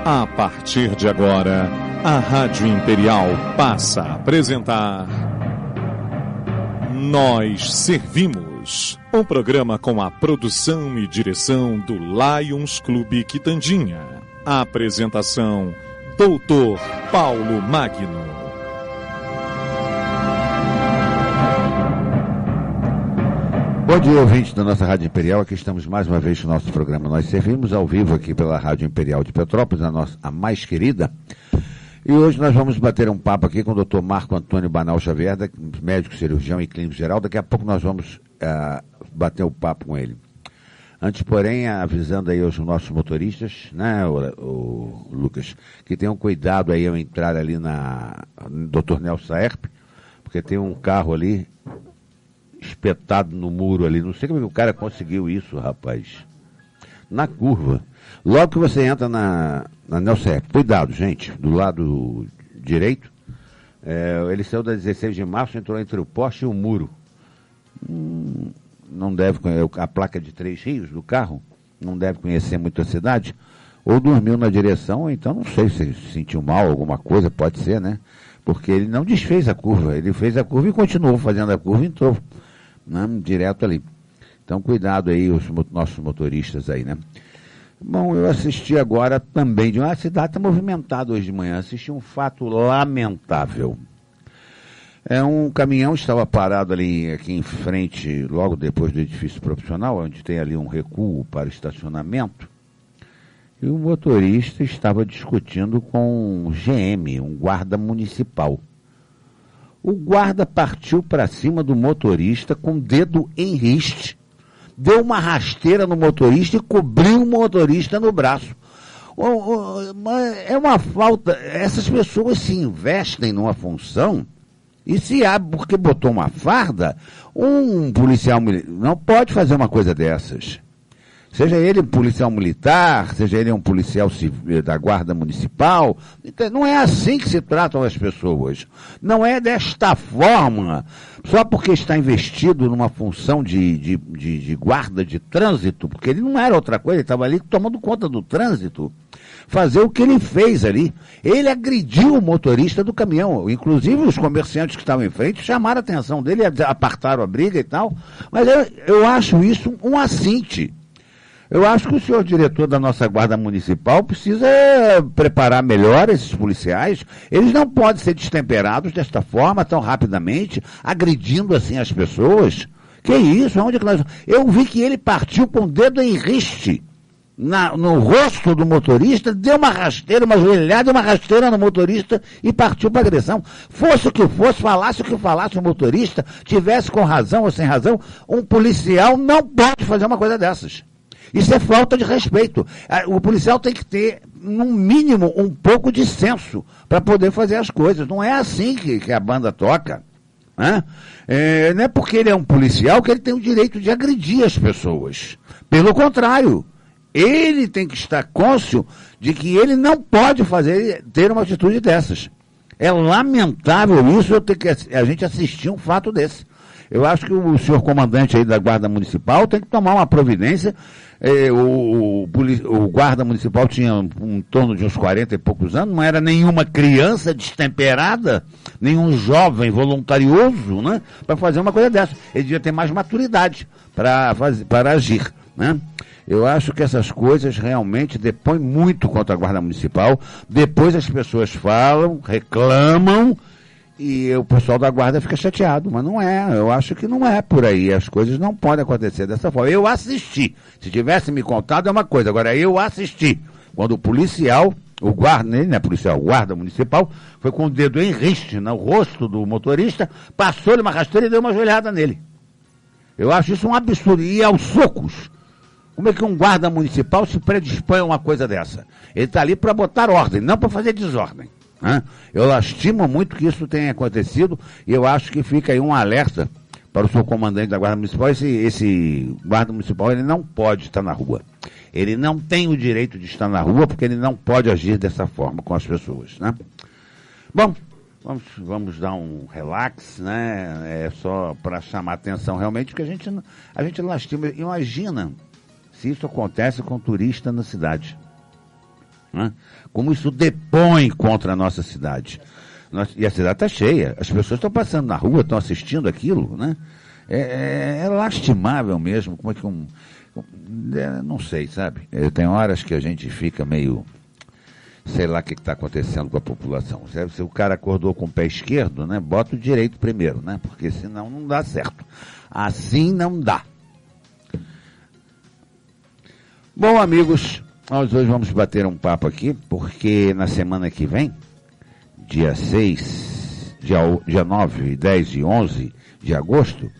A partir de agora, a Rádio Imperial passa a apresentar Nós Servimos, um programa com a produção e direção do Lions Clube Quitandinha. A apresentação, Doutor Paulo Magno. Bom dia, ouvintes da nossa Rádio Imperial. Aqui estamos mais uma vez no nosso programa Nós Servimos, ao vivo aqui pela Rádio Imperial de Petrópolis, a mais querida. E hoje nós vamos bater um papo aqui com o Dr. Marco Antônio Banal Xavier, médico cirurgião e clínico geral. Daqui a pouco nós vamos bater um papo com ele. Antes, porém, avisando aí aos nossos motoristas, né, o Lucas, que tenham cuidado aí ao entrar ali na Dr. Nelson Saerp, porque tem um carro ali espetado no muro ali. Não sei como que o cara conseguiu isso, rapaz. Na curva. Logo que você entra na Nelson Saerp, cuidado, gente, do lado direito, ele saiu da 16 de março, entrou entre o poste e o muro. Não deve conhecer a placa de 3 rios do carro, não deve conhecer muito a cidade, ou dormiu na direção, ou então não sei se sentiu mal, alguma coisa, pode ser, né? Porque ele não desfez a curva, ele fez a curva e continuou fazendo a curva e entrou, né, direto ali. Então cuidado aí, os nossos motoristas aí, né? Bom, eu assisti agora também, a cidade está movimentada hoje de manhã, assisti um fato lamentável. Um caminhão estava parado ali aqui em frente, logo depois do edifício profissional, onde tem ali um recuo para estacionamento, e o motorista estava discutindo com um GM, um guarda municipal. O guarda partiu para cima do motorista com o dedo em riste, deu uma rasteira no motorista e cobriu o motorista no braço. É uma falta, essas pessoas se investem numa função. E se porque botou uma farda, um policial militar não pode fazer uma coisa dessas. Seja ele um policial militar, seja ele um policial civil, da guarda municipal. Não é assim que se tratam as pessoas. Não é desta forma, só porque está investido numa função de guarda de trânsito, porque ele não era outra coisa, ele estava ali tomando conta do trânsito. Fazer o que ele fez ali. Ele agrediu o motorista do caminhão. Inclusive os comerciantes que estavam em frente chamaram a atenção dele, apartaram a briga e tal. Mas eu acho isso um assinte. Eu acho que o senhor diretor da nossa guarda municipal precisa preparar melhor esses policiais. Eles não podem ser destemperados desta forma, tão rapidamente, agredindo assim as pessoas. Que isso? Onde é que nós... Eu vi que ele partiu com o dedo em riste no rosto do motorista, deu uma rasteira, uma joelhada, uma rasteira no motorista e partiu para agressão. Fosse o que fosse, falasse o que falasse o motorista, tivesse com razão ou sem razão, um policial não pode fazer uma coisa dessas. Isso é falta de respeito. O policial tem que ter, no mínimo, um pouco de senso para poder fazer as coisas. Não é assim que a banda toca. Né? Não é porque ele é um policial que ele tem o direito de agredir as pessoas. Pelo contrário, ele tem que estar cônscio de que ele não pode ter uma atitude dessas. É lamentável isso, a gente assistir um fato desse. Eu acho que o senhor comandante aí da Guarda Municipal tem que tomar uma providência. O guarda municipal tinha em torno de uns 40 e poucos anos, não era nenhuma criança destemperada, nenhum jovem voluntarioso, né, para fazer uma coisa dessa. Ele devia ter mais maturidade para agir, né? Eu acho que essas coisas realmente depõem muito contra a Guarda Municipal. Depois as pessoas falam, reclamam, e o pessoal da guarda fica chateado, mas não é, eu acho que não é por aí, as coisas não podem acontecer dessa forma. Eu assisti, se tivesse me contado é uma coisa, agora eu assisti, quando o policial, o guarda, ele não é policial, o guarda municipal, foi com o dedo em riste no rosto do motorista, passou-lhe uma rasteira e deu uma joelhada nele. Eu acho isso um absurdo, e aos socos. Como é que um guarda municipal se predispõe a uma coisa dessa? Ele está ali para botar ordem, não para fazer desordem. Eu lastimo muito que isso tenha acontecido e eu acho que fica aí um alerta para o seu comandante da Guarda Municipal. Esse guarda municipal, ele não pode estar na rua. Ele não tem o direito de estar na rua porque ele não pode agir dessa forma com as pessoas, né? Bom, vamos dar um relax, né? É só para chamar a atenção realmente, porque a gente lastima. Imagina se isso acontece com turista na cidade. né? Como isso depõe contra a nossa cidade. E a cidade está cheia, as pessoas estão passando na rua, estão assistindo aquilo, né? É lastimável mesmo, como é que não sei, sabe? Tem horas que a gente fica meio, sei lá o que está acontecendo com a população. Se o cara acordou com o pé esquerdo, né? Bota o direito primeiro, né? Porque senão não dá certo. Assim não dá. Bom, amigos, nós hoje vamos bater um papo aqui, porque na semana que vem, dia 6, dia 9, 10 e 11 de agosto,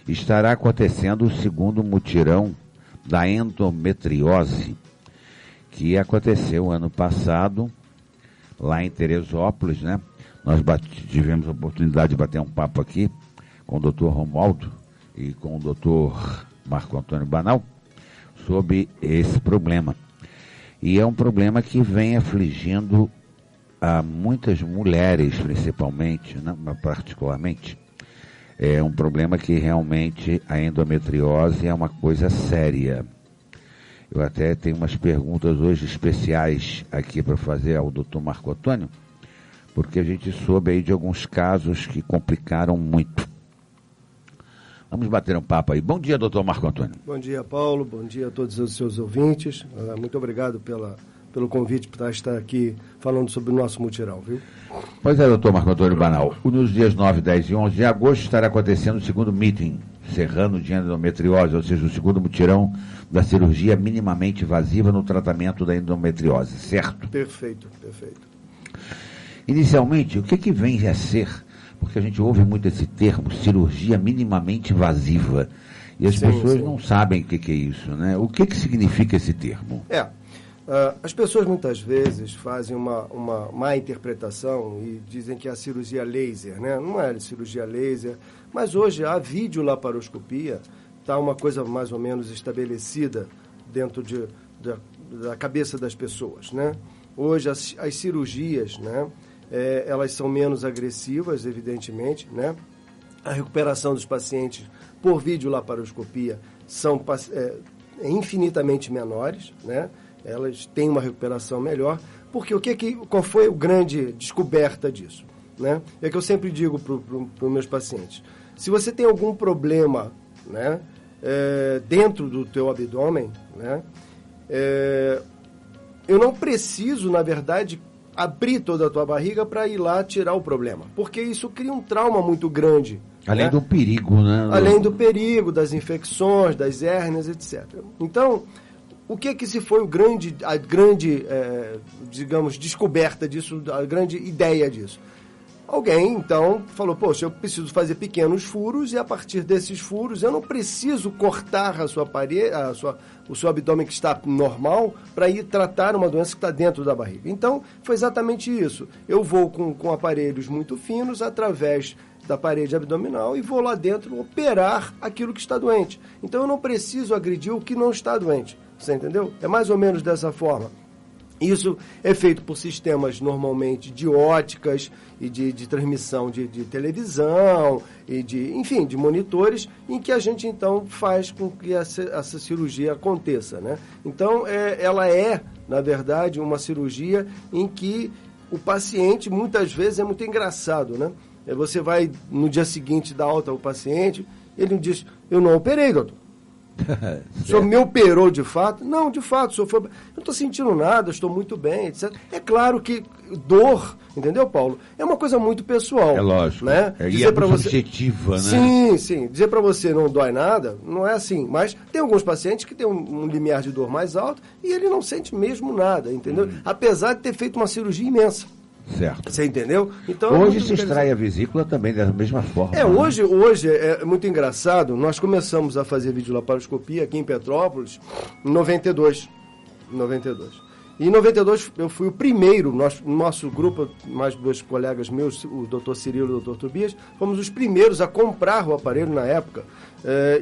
estará acontecendo o segundo mutirão da endometriose, que aconteceu ano passado, lá em Teresópolis, né? Nós tivemos a oportunidade de bater um papo aqui com o Dr. Romualdo e com o Dr. Marco Antônio Banal sobre esse problema. E é um problema que vem afligindo a muitas mulheres, principalmente, né? Particularmente. É um problema que realmente a endometriose é uma coisa séria. Eu até tenho umas perguntas hoje especiais aqui para fazer ao Dr. Marco Antônio, porque a gente soube aí de alguns casos que complicaram muito. Vamos bater um papo aí. Bom dia, doutor Marco Antônio. Bom dia, Paulo. Bom dia a todos os seus ouvintes. Muito obrigado pelo convite para estar aqui falando sobre o nosso mutirão, viu? Pois é, doutor Marco Antônio Banal. Nos dias 9, 10 e 11 de agosto estará acontecendo o segundo meeting serrano de endometriose, ou seja, o segundo mutirão da cirurgia minimamente invasiva no tratamento da endometriose, certo? Perfeito, perfeito. Inicialmente, o que vem a ser, porque a gente ouve muito esse termo, cirurgia minimamente invasiva, e as pessoas não sabem o que é isso, né? O que significa esse termo? As pessoas muitas vezes fazem uma má interpretação e dizem que é a cirurgia laser, né? Não é cirurgia laser, mas hoje a videolaparoscopia está uma coisa mais ou menos estabelecida dentro da cabeça das pessoas, né? Hoje as cirurgias, né? Elas são menos agressivas, evidentemente, né? A recuperação dos pacientes por videolaparoscopia são infinitamente menores, né? Elas têm uma recuperação melhor, porque qual foi a grande descoberta disso, né? É que eu sempre digo para os meus pacientes, se você tem algum problema, né, dentro do teu abdômen, né, eu não preciso, na verdade, abrir toda a tua barriga para ir lá tirar o problema, porque isso cria um trauma muito grande. Além, né, do perigo, né? Além do perigo, das infecções, das hérnias, etc. Então, o que se foi a grande, digamos, descoberta disso, a grande ideia disso? Alguém, então, falou, poxa, eu preciso fazer pequenos furos e a partir desses furos eu não preciso cortar a sua parede, o seu abdômen que está normal para ir tratar uma doença que está dentro da barriga. Então, foi exatamente isso. Eu vou com aparelhos muito finos através da parede abdominal e vou lá dentro operar aquilo que está doente. Então, eu não preciso agredir o que não está doente. Você entendeu? É mais ou menos dessa forma. Isso é feito por sistemas, normalmente, de óticas e de transmissão de televisão e de monitores, em que a gente, então, faz com que essa cirurgia aconteça, né? Então, ela na verdade, uma cirurgia em que o paciente, muitas vezes, é muito engraçado, né? Você vai, no dia seguinte, dar alta ao paciente, ele diz, eu não operei, doutor. O senhor me operou de fato? Não, de fato, o senhor foi... Eu não estou sentindo nada, estou muito bem, etc. É claro que dor, entendeu, Paulo? É uma coisa muito pessoal. É lógico. Né? E é muito subjetiva, né? Sim. Dizer para você não dói nada, não é assim. Mas tem alguns pacientes que têm um limiar de dor mais alto e ele não sente mesmo nada, entendeu? Apesar de ter feito uma cirurgia imensa. Certo. Você entendeu? Então, hoje se extrai a vesícula também da mesma forma. Né? Hoje é muito engraçado. Nós começamos a fazer videolaparoscopia aqui em Petrópolis em 92. E em 92 eu fui o primeiro, nosso grupo, mais dois colegas meus, o Dr. Cirilo e o Dr. Tobias, fomos os primeiros a comprar o aparelho na época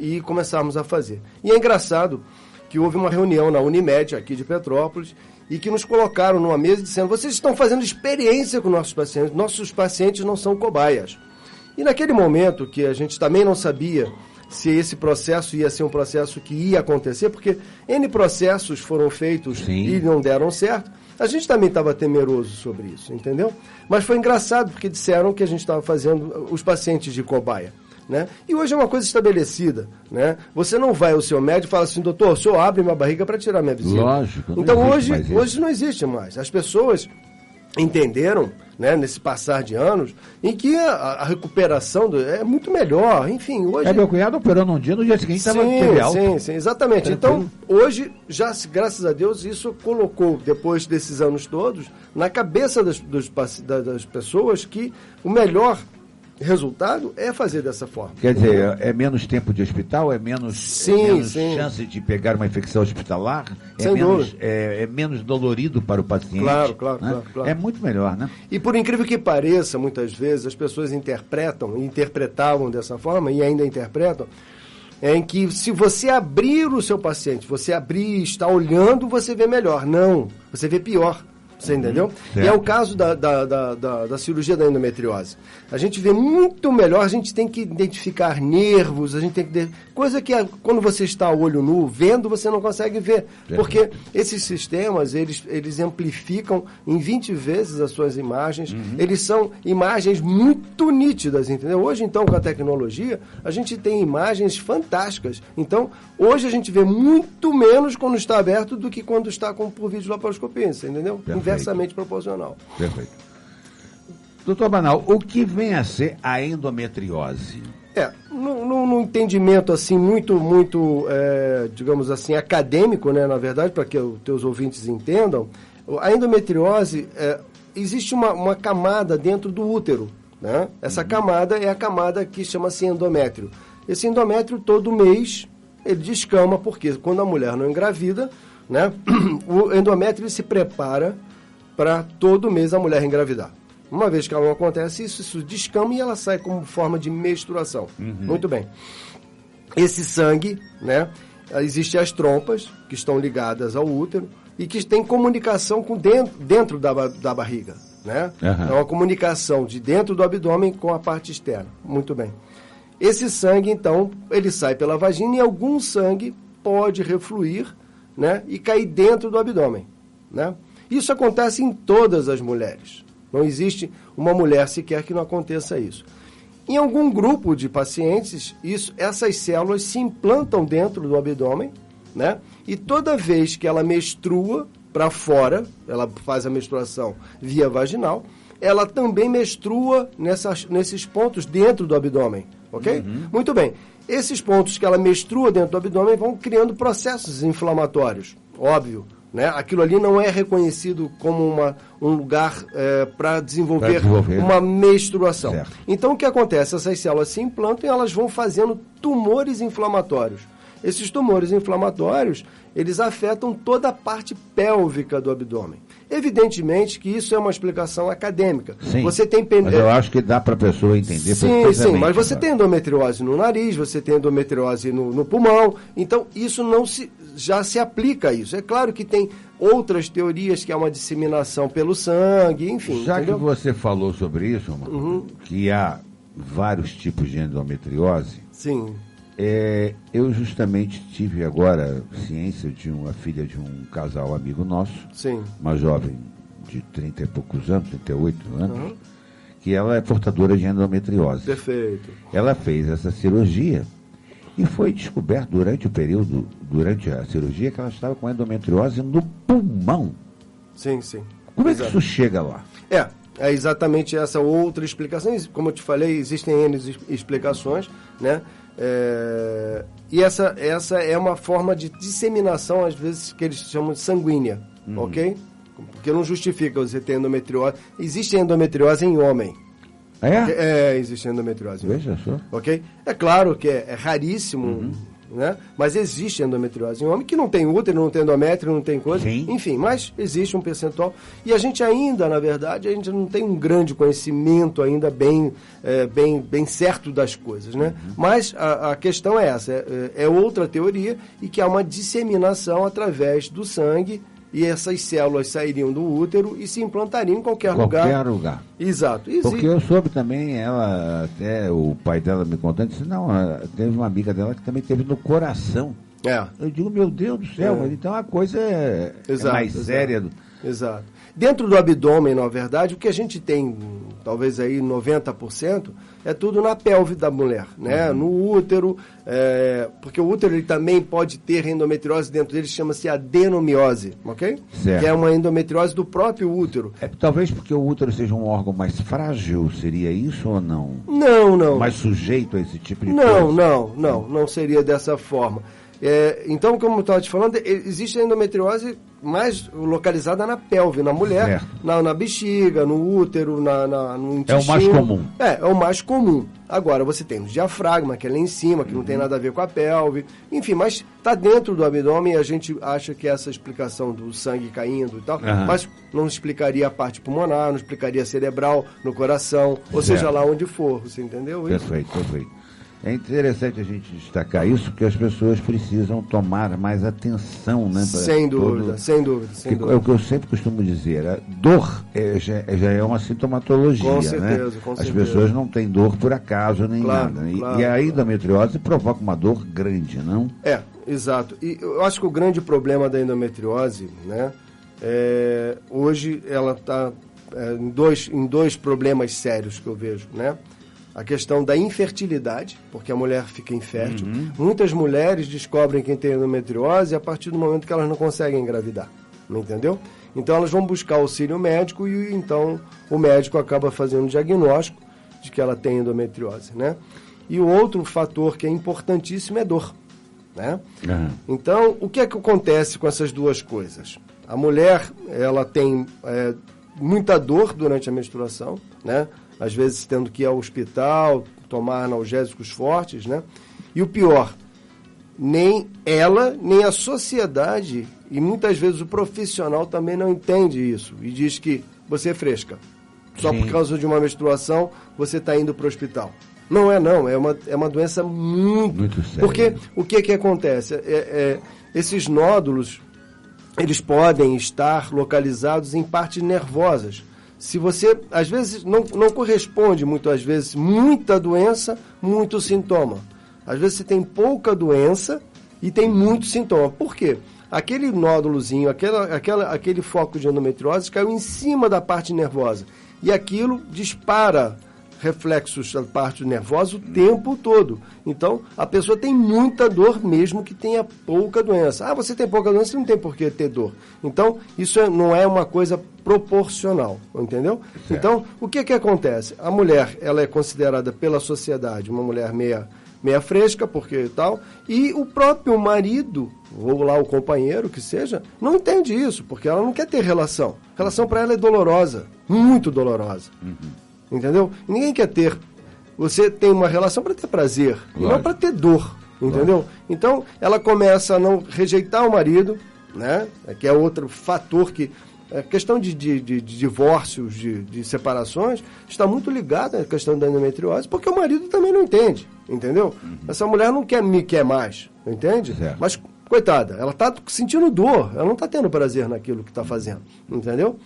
e começarmos a fazer. E é engraçado que houve uma reunião na Unimed, aqui de Petrópolis, e que nos colocaram numa mesa dizendo, vocês estão fazendo experiência com nossos pacientes não são cobaias. E naquele momento que a gente também não sabia se esse processo ia ser um processo que ia acontecer, porque N processos foram feitos e não deram certo, A gente também estava temeroso sobre isso, entendeu? Mas foi engraçado, porque disseram que a gente estava fazendo os pacientes de cobaia. Né? E hoje é uma coisa estabelecida. Né? Você não vai ao seu médico e fala assim, doutor, o senhor abre minha barriga para tirar minha vesícula. Lógico. Então hoje não existe mais. As pessoas entenderam, né, nesse passar de anos, em que a recuperação é muito melhor. Enfim, hoje... meu cunhado operou num dia, no dia seguinte teve alta. Sim, exatamente. Então, hoje, já, graças a Deus, isso colocou, depois desses anos todos, na cabeça das pessoas que o melhor resultado é fazer dessa forma. Quer dizer, é menos tempo de hospital, é menos chance de pegar uma infecção hospitalar, é menos dolorido para o paciente. Claro. É muito melhor, né? E por incrível que pareça, muitas vezes as pessoas interpretavam dessa forma e ainda interpretam, em que se você abrir o seu paciente, você abrir, está olhando, você vê melhor. Não, você vê pior. Você entendeu? Certo. E é o caso da cirurgia da endometriose. A gente vê muito melhor, a gente tem que identificar nervos, a gente tem que... Coisa que quando você está a olho nu, vendo, você não consegue ver. Porque esses sistemas, eles amplificam em 20 vezes as suas imagens. Eles são imagens muito nítidas, entendeu? Hoje, então, com a tecnologia, a gente tem imagens fantásticas. Então, hoje a gente vê muito menos quando está aberto do que quando está por videolaparoscopia, você entendeu? Perfeito. Inversamente proporcional. Perfeito. Doutor Banal, o que vem a ser a endometriose? No entendimento assim, muito, digamos assim, acadêmico, né, na verdade, para que os teus ouvintes entendam, a endometriose, existe uma camada dentro do útero, né? Essa camada é a camada que chama-se endométrio. Esse endométrio, todo mês, ele descama, porque quando a mulher não engravida, né, o endométrio ele se prepara para todo mês a mulher engravidar. Uma vez que ela não acontece, isso descama e ela sai como forma de menstruação. Muito bem. Esse sangue, né, existem as trompas, que estão ligadas ao útero, e que tem comunicação com dentro da barriga. Né? É uma comunicação de dentro do abdômen com a parte externa. Muito bem. Esse sangue, então, ele sai pela vagina e algum sangue pode refluir, né, e cair dentro do abdômen. Né? Isso acontece em todas as mulheres. Não existe uma mulher sequer que não aconteça isso. Em algum grupo de pacientes, essas células se implantam dentro do abdômen, né? E toda vez que ela menstrua para fora, ela faz a menstruação via vaginal, ela também menstrua nesses pontos dentro do abdômen, ok? Muito bem. Esses pontos que ela menstrua dentro do abdômen vão criando processos inflamatórios, óbvio. Né? Aquilo ali não é reconhecido como um lugar para desenvolver uma menstruação. Certo. Então, o que acontece? Essas células se implantam e elas vão fazendo tumores inflamatórios. Esses tumores inflamatórios, eles afetam toda a parte pélvica do abdômen. Evidentemente que isso é uma explicação acadêmica. Sim, mas eu acho que dá para a pessoa entender perfeitamente. Sim, mas você tem endometriose no nariz, você tem endometriose no pulmão, então isso já se aplica a isso. É claro que tem outras teorias, que é uma disseminação pelo sangue, enfim. Já entendeu? Que você falou sobre isso, que há vários tipos de endometriose, sim. Eu justamente tive agora ciência de uma filha de um casal amigo nosso, sim, uma jovem de 30 e poucos anos, 38 anos, que ela é portadora de endometriose. Perfeito. Ela fez essa cirurgia e foi descoberto durante a cirurgia, que ela estava com endometriose no pulmão. Sim, sim. Como é que isso chega lá? É exatamente essa outra explicação. Como eu te falei, existem N explicações, né? E essa é uma forma de disseminação, às vezes, que eles chamam de sanguínea, ok? Porque não justifica você ter endometriose. Existe endometriose em homem. Existe endometriose em homem. Veja só. Ok? É claro que é raríssimo, né? Mas existe endometriose em homem que não tem útero, não tem endométrio, não tem coisa. Sim. Enfim, mas existe um percentual. E a gente ainda, na verdade, a gente não tem um grande conhecimento ainda bem certo das coisas, né? Mas a questão é essa, é outra teoria, e que há uma disseminação através do sangue, e essas células sairiam do útero e se implantariam em qualquer lugar. Exato. Porque eu soube também, até o pai dela me contando, disse, não, teve uma amiga dela que também teve no coração. Eu digo, meu Deus do céu, então a coisa é mais séria Exato. Dentro do abdômen, na verdade, o que a gente tem, talvez aí 90%, é tudo na pelve da mulher, né? No útero, porque o útero ele também pode ter endometriose dentro dele, chama-se adenomiose, ok? Certo. Que é uma endometriose do próprio útero. Talvez porque o útero seja um órgão mais frágil, seria isso ou não? Não. Mais sujeito a esse tipo de coisa? Não seria dessa forma. Então, como eu estava te falando, existe a endometriose mais localizada na pelve, na mulher, na bexiga, no útero, no intestino. É o mais comum. É o mais comum. Agora, você tem o diafragma, que é lá em cima, que não tem nada a ver com a pelve. Enfim, mas está dentro do abdômen e a gente acha que essa explicação do sangue caindo e tal, mas não explicaria a parte pulmonar, não explicaria cerebral, no coração, ou seja lá onde for, você entendeu isso? Perfeito. É interessante a gente destacar isso, porque as pessoas precisam tomar mais atenção, né? Sem dúvida. É o que eu sempre costumo dizer, a dor já é uma sintomatologia, com certeza, né? Com as certeza. Pessoas não têm dor por acaso nem nada. E a endometriose provoca uma dor grande, não? Exato. E eu acho que o grande problema da endometriose, né? Hoje ela está em dois problemas sérios que eu vejo, né? A questão da infertilidade, porque a mulher fica infértil. Muitas mulheres descobrem quem tem endometriose a partir do momento que elas não conseguem engravidar, não entendeu? Então elas vão buscar auxílio médico e então o médico acaba fazendo o diagnóstico de que ela tem endometriose, né? E o outro fator que é importantíssimo é dor, né? Então, o que é que acontece com essas duas coisas? A mulher, ela tem muita dor durante a menstruação, né? Às vezes tendo que ir ao hospital, tomar analgésicos fortes, né? E o pior, nem ela, nem a sociedade, e muitas vezes o profissional também não entende isso, e diz que você é fresca. Só por causa de uma menstruação, você está indo para o hospital. Não, é uma doença muito séria. Porque o que acontece? Esses nódulos, eles podem estar localizados em partes nervosas. Se você, às vezes, não corresponde muitas vezes, muita doença, muito sintoma. Às vezes você tem pouca doença e tem muito sintoma. Por quê? Aquele nódulozinho, aquele foco de endometriose caiu em cima da parte nervosa. E aquilo dispara reflexos da parte nervosa o tempo todo. Então, a pessoa tem muita dor mesmo que tenha pouca doença. Você tem pouca doença, não tem por que ter dor. Então, isso não é uma coisa proporcional, entendeu? Certo. Então, o que acontece? A mulher, ela é considerada pela sociedade uma mulher meia fresca, porque tal, e o próprio marido, ou lá o companheiro, que seja, não entende isso, porque ela não quer ter relação. Relação para ela é dolorosa, muito dolorosa. Entendeu? Ninguém quer ter. Você tem uma relação para ter prazer, e não para ter dor, entendeu? Então, ela começa a não rejeitar o marido, né? Que é outro fator que... A questão de divórcios, de separações, está muito ligada à questão da endometriose, porque o marido também não entende, entendeu? Essa mulher não me quer mais, entende? Certo. Mas, coitada, ela está sentindo dor, ela não está tendo prazer naquilo que está fazendo, entendeu?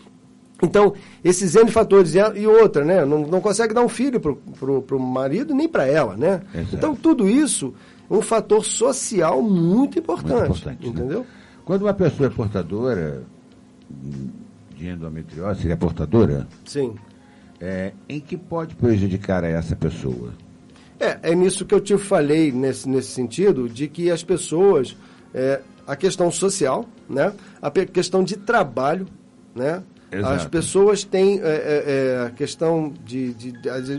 Então, esses N fatores, e outra, né? Não consegue dar um filho pro marido nem para ela, né? Exato. Então, tudo isso é um fator social muito importante, entendeu? Né? Quando uma pessoa é portadora de endometriose, seria portadora? Sim. Em que pode prejudicar a essa pessoa? É nisso que eu te falei, nesse sentido, de que as pessoas, a questão social, né? A questão de trabalho, né? Exato. As pessoas têm a questão de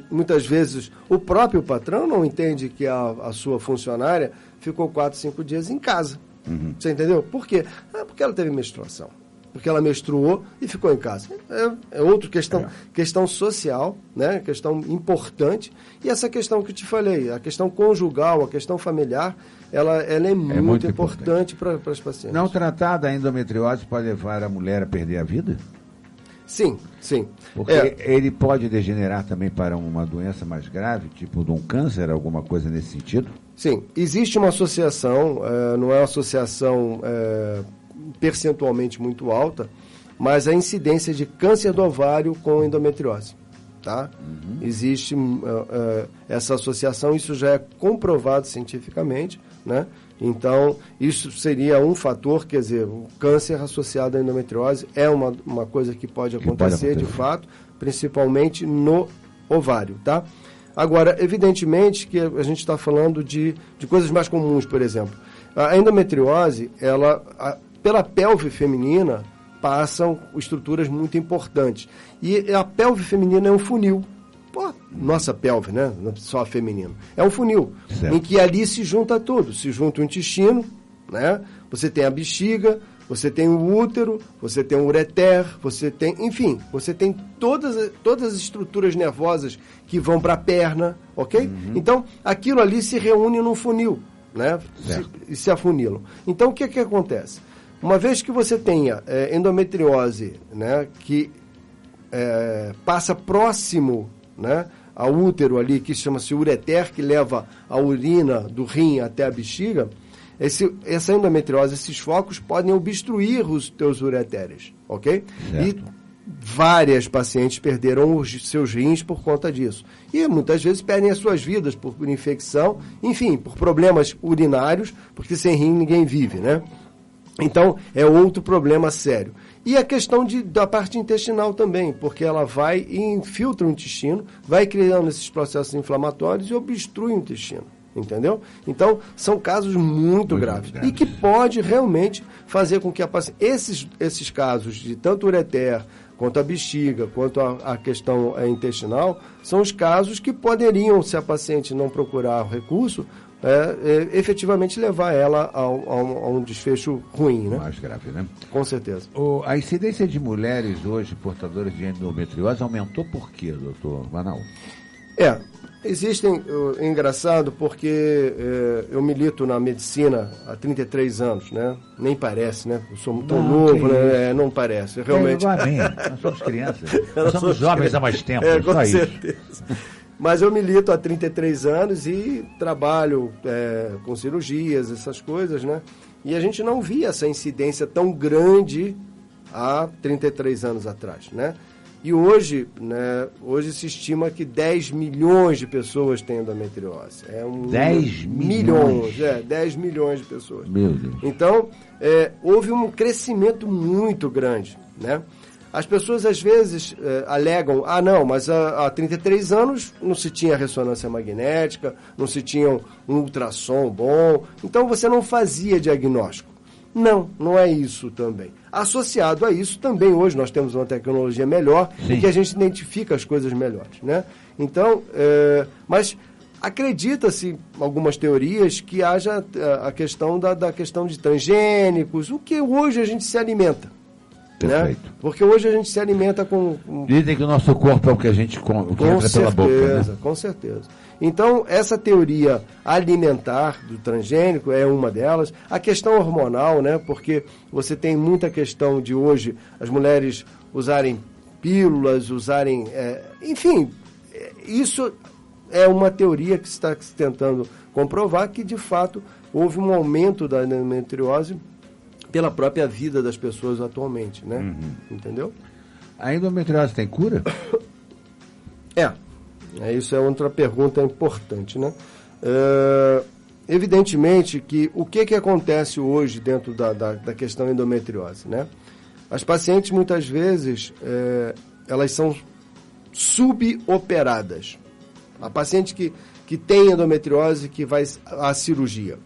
muitas vezes, o próprio patrão não entende que a sua funcionária ficou 4, 5 dias em casa. Você entendeu? Por quê? Porque ela teve menstruação. Porque ela menstruou e ficou em casa. É outra questão social, né? Questão importante. E essa questão que eu te falei, a questão conjugal, a questão familiar, ela é muito importante para as pacientes. Não tratada, a endometriose pode levar a mulher a perder a vida? Sim. Porque ele pode degenerar também para uma doença mais grave, tipo de um câncer, alguma coisa nesse sentido? Sim, existe uma associação, não é uma associação percentualmente muito alta, mas a incidência de câncer do ovário com endometriose. Tá? Existe essa associação, isso já é comprovado cientificamente, né? Então, isso seria um fator, quer dizer, o câncer associado à endometriose é uma coisa que pode acontecer de fato, principalmente no ovário, tá? Agora, evidentemente que a gente está falando de coisas mais comuns, por exemplo. A endometriose, pela pelve feminina, passam estruturas muito importantes. E a pelve feminina é um funil. Pô, nossa pelve, né? Não só a feminina. É um funil, em que ali se junta tudo. Se junta o intestino, né? Você tem a bexiga, você tem o útero, você tem o ureter, você tem todas as estruturas nervosas que vão para a perna, ok? Uhum. Então, aquilo ali se reúne num funil, né? E se afunilam. Então, o que acontece? Uma vez que você tenha endometriose, né, que passa próximo, né, ao útero ali, que chama-se ureter, que leva a urina do rim até a bexiga, essa endometriose, esses focos podem obstruir os teus ureteres, ok? Certo. E várias pacientes perderam os seus rins por conta disso. E muitas vezes perdem as suas vidas por infecção, enfim, por problemas urinários, porque sem rim ninguém vive, né? Então, é outro problema sério. E a questão da parte intestinal também, porque ela vai e infiltra o intestino, vai criando esses processos inflamatórios e obstrui o intestino, entendeu? Então, são casos muito graves. E que pode realmente fazer com que a paciente... Esses casos de tanto ureter, quanto a bexiga, quanto a questão intestinal, são os casos que poderiam, se a paciente não procurar o recurso, efetivamente levar ela a um desfecho ruim, né? Mais grave, né? Com certeza. A incidência de mulheres hoje portadoras de endometriose aumentou por quê, doutor Manal? Existem, é engraçado porque eu milito na medicina há 33 anos, né? Nem parece, né? Eu sou tão novo, né? Não parece, realmente. Igual a mim, nós somos crianças. Nós somos jovens há mais tempo, com certeza. Mas eu milito há 33 anos e trabalho com cirurgias, essas coisas, né? E a gente não via essa incidência tão grande há 33 anos atrás, né? E hoje, né, hoje se estima que 10 milhões de pessoas têm endometriose. 10 milhões? 10 milhões de pessoas. Meu Deus. Então, houve um crescimento muito grande, né? As pessoas, às vezes, alegam, não, mas há 33 anos não se tinha ressonância magnética, não se tinha um ultrassom bom, então você não fazia diagnóstico. Não é isso também. Associado a isso, também hoje nós temos uma tecnologia melhor em que a gente identifica as coisas melhores, né? Então, mas acredita-se, algumas teorias, que haja a questão da questão de transgênicos, o que hoje a gente se alimenta. Perfeito. Né? Porque hoje a gente se alimenta com... Dizem que o nosso corpo é o que a gente entra pela boca, né? Com certeza. Então, essa teoria alimentar do transgênico é uma delas. A questão hormonal, né? Porque você tem muita questão de hoje as mulheres usarem pílulas, usarem... enfim, isso é uma teoria que se está tentando comprovar que, de fato, houve um aumento da endometriose pela própria vida das pessoas atualmente, né? Uhum. Entendeu? A endometriose tem cura? Isso é outra pergunta importante, né? Evidentemente que o que acontece hoje dentro da questão endometriose, né? As pacientes, muitas vezes, elas são suboperadas. A paciente que tem endometriose que vai à cirurgia.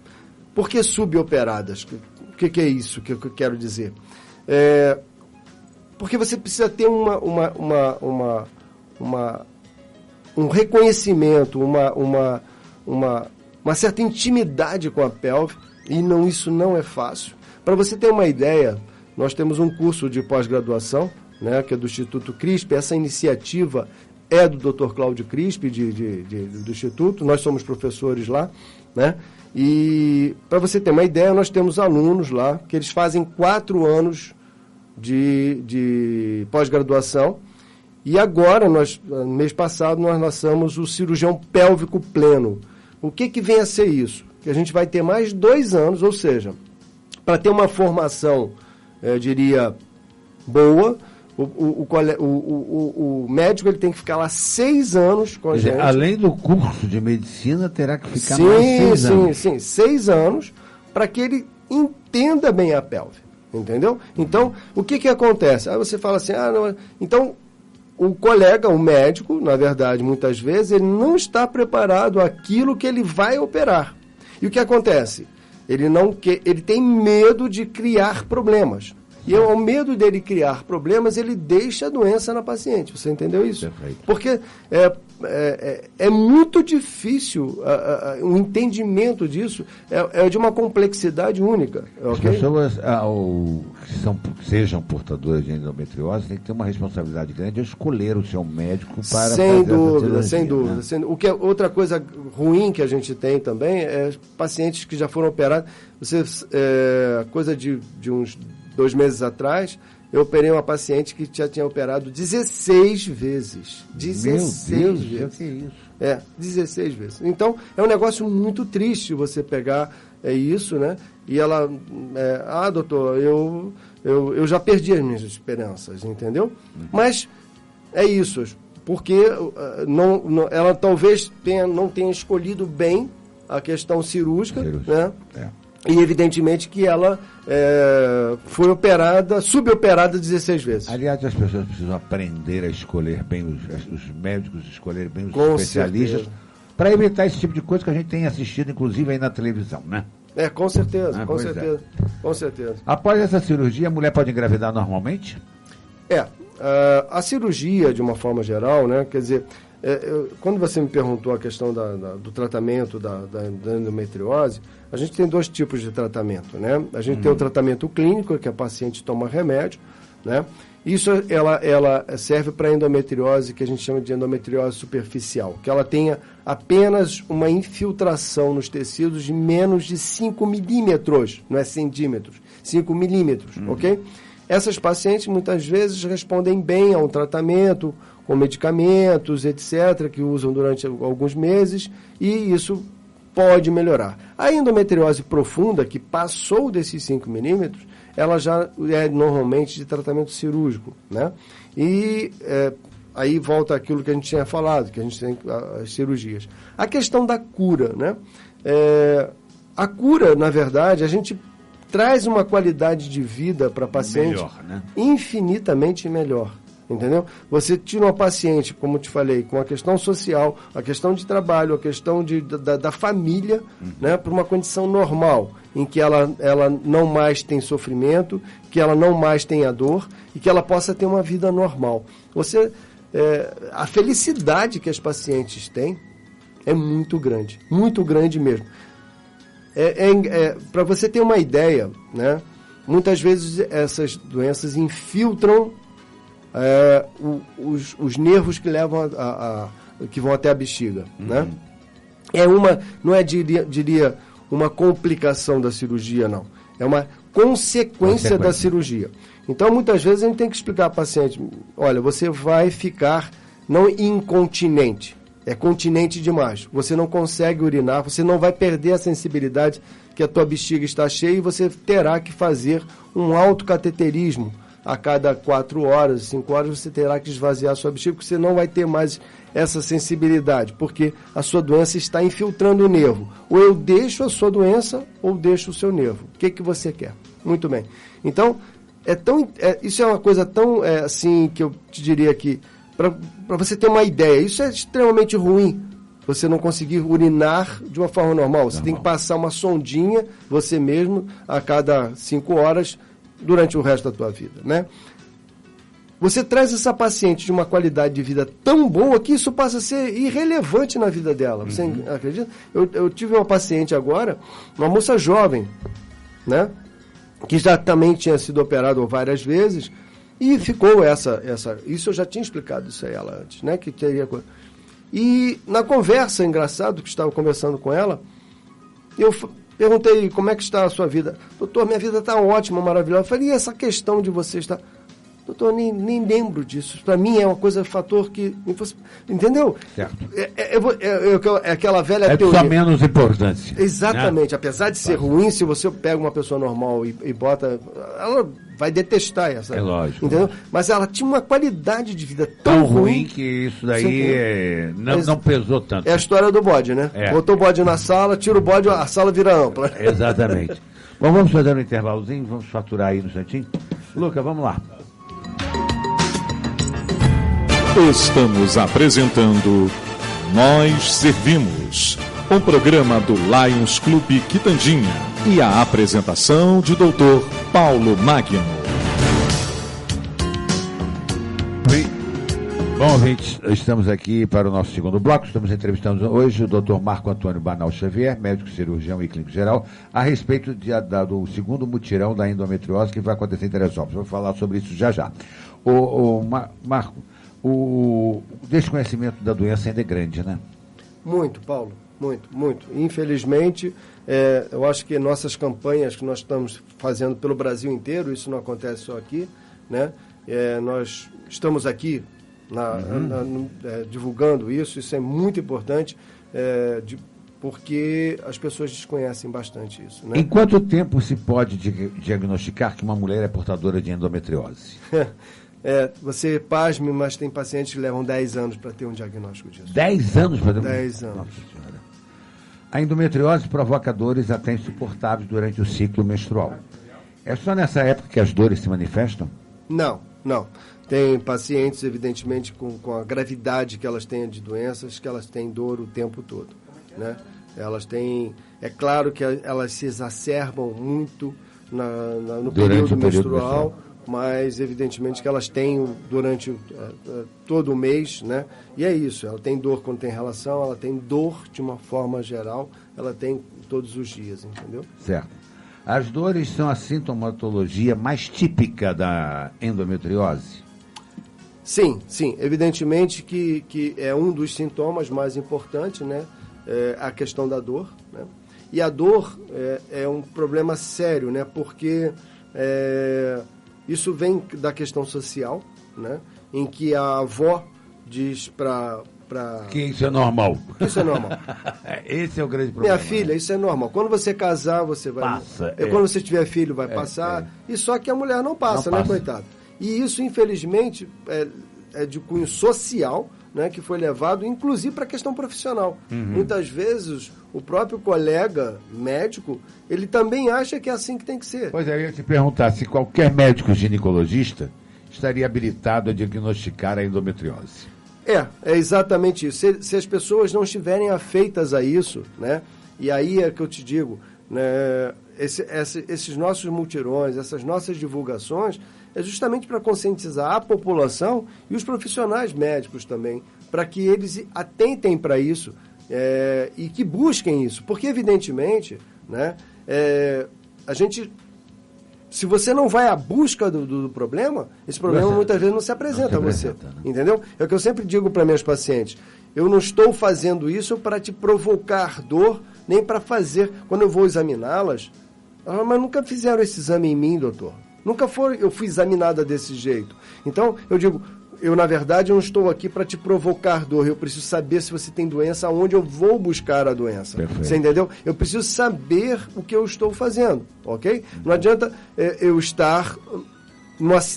Por que suboperadas? O que é isso que eu quero dizer? Porque você precisa ter um reconhecimento, uma certa intimidade com a pelve, e isso não é fácil. Para você ter uma ideia, nós temos um curso de pós-graduação, né, que é do Instituto CRISP. Essa iniciativa é do Dr. Cláudio CRISP, do Instituto, nós somos professores lá, né? E, para você ter uma ideia, nós temos alunos lá, que eles fazem 4 anos de pós-graduação, e agora, no mês passado, nós lançamos o cirurgião pélvico pleno. O que vem a ser isso? Que a gente vai ter mais 2 anos, ou seja, para ter uma formação, eu diria, boa, o médico ele tem que ficar lá 6 anos com a gente. Além do curso de medicina, terá que ficar mais 6 anos. Sim, 6 anos para que ele entenda bem a pelve, entendeu? Então, o que acontece? Aí você fala assim, não, então o colega, o médico, na verdade, muitas vezes, ele não está preparado àquilo que ele vai operar. E o que acontece? Ele tem medo de criar problemas. E ao medo dele criar problemas, ele deixa a doença na paciente. Você entendeu isso? Perfeito. Porque é muito difícil o entendimento disso, é de uma complexidade única. As okay? pessoas que sejam portadoras de endometriose têm que ter uma responsabilidade grande de escolher o seu médico para sem fazer dúvida, essa cirurgia, sem dúvida. O que outra coisa ruim que a gente tem também é pacientes que já foram operados. Coisa de uns 2 meses atrás, eu operei uma paciente que já tinha operado 16 vezes. 16 vezes. Que é isso? 16 vezes. Então, é um negócio muito triste você pegar isso, né? E ela, doutor, eu já perdi as minhas esperanças, entendeu? Mas é isso, porque ela talvez não tenha escolhido bem a questão cirúrgica, né? E evidentemente que ela foi suboperada 16 vezes. Aliás, as pessoas precisam aprender a escolher bem, os médicos escolherem bem os especialistas, para evitar esse tipo de coisa que a gente tem assistido, inclusive, aí na televisão, né? Com certeza, com certeza. Após essa cirurgia, a mulher pode engravidar normalmente? A cirurgia, de uma forma geral, né? Quer dizer, quando você me perguntou a questão do tratamento da endometriose, a gente tem 2 tipos de tratamento, né? A gente tem o tratamento clínico, que a paciente toma remédio, né? Isso ela serve para endometriose, que a gente chama de endometriose superficial, que ela tenha apenas uma infiltração nos tecidos de menos de 5 milímetros, não é centímetros, 5 milímetros, ok? Essas pacientes muitas vezes respondem bem a um tratamento com medicamentos, etc., que usam durante alguns meses, e isso pode melhorar. A endometriose profunda, que passou desses 5 milímetros, ela já é normalmente de tratamento cirúrgico, né? E aí volta aquilo que a gente tinha falado, que a gente tem as cirurgias. A questão da cura, né? A cura, na verdade, a gente traz uma qualidade de vida para a paciente melhor, né? Infinitamente melhor. Entendeu? Você tira uma paciente, como eu te falei, com a questão social, a questão de trabalho, a questão da família, né, para uma condição normal, em que ela não mais tem sofrimento, que ela não mais tenha dor e que ela possa ter uma vida normal. A felicidade que as pacientes têm é muito grande mesmo. Para você ter uma ideia, né, muitas vezes essas doenças infiltram os nervos que levam que vão até a bexiga, né? Não é, diria, uma complicação da cirurgia, não. É uma consequência da cirurgia. Então, muitas vezes, a gente tem que explicar ao paciente, olha, você vai ficar não incontinente, é continente demais. Você não consegue urinar, você não vai perder a sensibilidade que a tua bexiga está cheia e você terá que fazer um autocateterismo. A cada 4 horas, 5 horas, você terá que esvaziar a sua bexiga, porque você não vai ter mais essa sensibilidade, porque a sua doença está infiltrando o nervo. Ou eu deixo a sua doença, ou deixo o seu nervo. O que você quer? Muito bem. Então, isso é uma coisa tão assim, que eu te diria que, para você ter uma ideia, isso é extremamente ruim. Você não conseguir urinar de uma forma normal. Você tem que passar uma sondinha, você mesmo, a cada 5 horas, durante o resto da tua vida, né? Você traz essa paciente de uma qualidade de vida tão boa que isso passa a ser irrelevante na vida dela. Você acredita? Eu tive uma paciente agora, uma moça jovem, né? Que já também tinha sido operada várias vezes e ficou isso eu já tinha explicado isso a ela antes, né? Que teria. E na conversa, engraçado, que estava conversando com ela, eu perguntei, como é que está a sua vida? Doutor, minha vida está ótima, maravilhosa. Eu falei, e essa questão de você estar... Doutor, nem lembro disso. Para mim é uma coisa, fator que... Entendeu? Certo. É aquela velha é teoria. Só menos importância. Exatamente. Né? Apesar de ser ruim, se você pega uma pessoa normal e bota... Ela vai detestar essa. É lógico. Entendeu? Mas ela tinha uma qualidade de vida tão ruim que isso daí não pesou tanto. É a história do bode, né? Botou o bode na sala, tira o bode, a sala vira ampla. Exatamente. Bom, vamos fazer um intervalozinho, vamos faturar aí no instantinho. Luca, vamos lá. Estamos apresentando Nós Servimos, um programa do Lions Clube Quitandinha e a apresentação de Dr. Paulo Magno. Bom, ouvintes, estamos aqui para o nosso segundo bloco. Estamos entrevistando hoje o Dr. Marco Antônio Banal Xavier, médico cirurgião e clínico geral, a respeito do segundo mutirão da endometriose que vai acontecer em Teresópolis. Vou falar sobre isso já já. Marco, o desconhecimento da doença ainda é grande, né? Muito, Paulo, muito. Infelizmente, eu acho que nossas campanhas que nós estamos fazendo pelo Brasil inteiro, isso não acontece só aqui, né? Nós estamos aqui divulgando isso é muito importante, porque as pessoas desconhecem bastante isso. Né? Em quanto tempo se pode diagnosticar que uma mulher é portadora de endometriose? Você pasme, mas tem pacientes que levam 10 anos para ter um diagnóstico disso. 10 anos para ter 10 anos. Nossa Senhora. A endometriose provoca dores até insuportáveis durante o ciclo menstrual. É só nessa época que as dores se manifestam? Não. Tem pacientes, evidentemente, com a gravidade que elas têm de doenças, que elas têm dor o tempo todo. Né? Elas têm... É claro que elas se exacerbam muito no período menstrual, mas evidentemente que elas têm durante todo o mês, né? E é isso, ela tem dor quando tem relação, ela tem dor de uma forma geral, ela tem todos os dias, entendeu? Certo. As dores são a sintomatologia mais típica da endometriose? Sim, evidentemente que é um dos sintomas mais importantes, né? A questão da dor, né? E a dor é um problema sério, né? Porque isso vem da questão social, né? Em que a avó diz para... Que isso é normal. Isso é normal. Esse é o grande problema. Minha filha, isso é normal. Quando você casar, você vai... Passa. Quando você tiver filho, vai passar. E só que a mulher não passa, né, coitado? E isso, infelizmente, é de cunho social, né, que foi levado, inclusive, para a questão profissional. Muitas vezes, o próprio colega médico, ele também acha que é assim que tem que ser. Pois é, eu ia te perguntar se qualquer médico ginecologista estaria habilitado a diagnosticar a endometriose. É exatamente isso. Se as pessoas não estiverem afeitas a isso, né, e aí é que eu te digo, né, esses nossos mutirões, essas nossas divulgações, é justamente para conscientizar a população e os profissionais médicos também, para que eles atentem para isso e que busquem isso. Porque, evidentemente, né, a gente... Se você não vai à busca do problema, esse problema muitas vezes não se apresenta a você. Né? Entendeu? É o que eu sempre digo para minhas pacientes. Eu não estou fazendo isso para te provocar dor, nem para fazer... Quando eu vou examiná-las, elas, mas nunca fizeram esse exame em mim, doutor. Eu fui examinada desse jeito. Então, eu digo, na verdade, eu não estou aqui para te provocar dor. Eu preciso saber se você tem doença, aonde eu vou buscar a doença. Perfeito. Você entendeu? Eu preciso saber o que eu estou fazendo, ok? Não adianta eu estar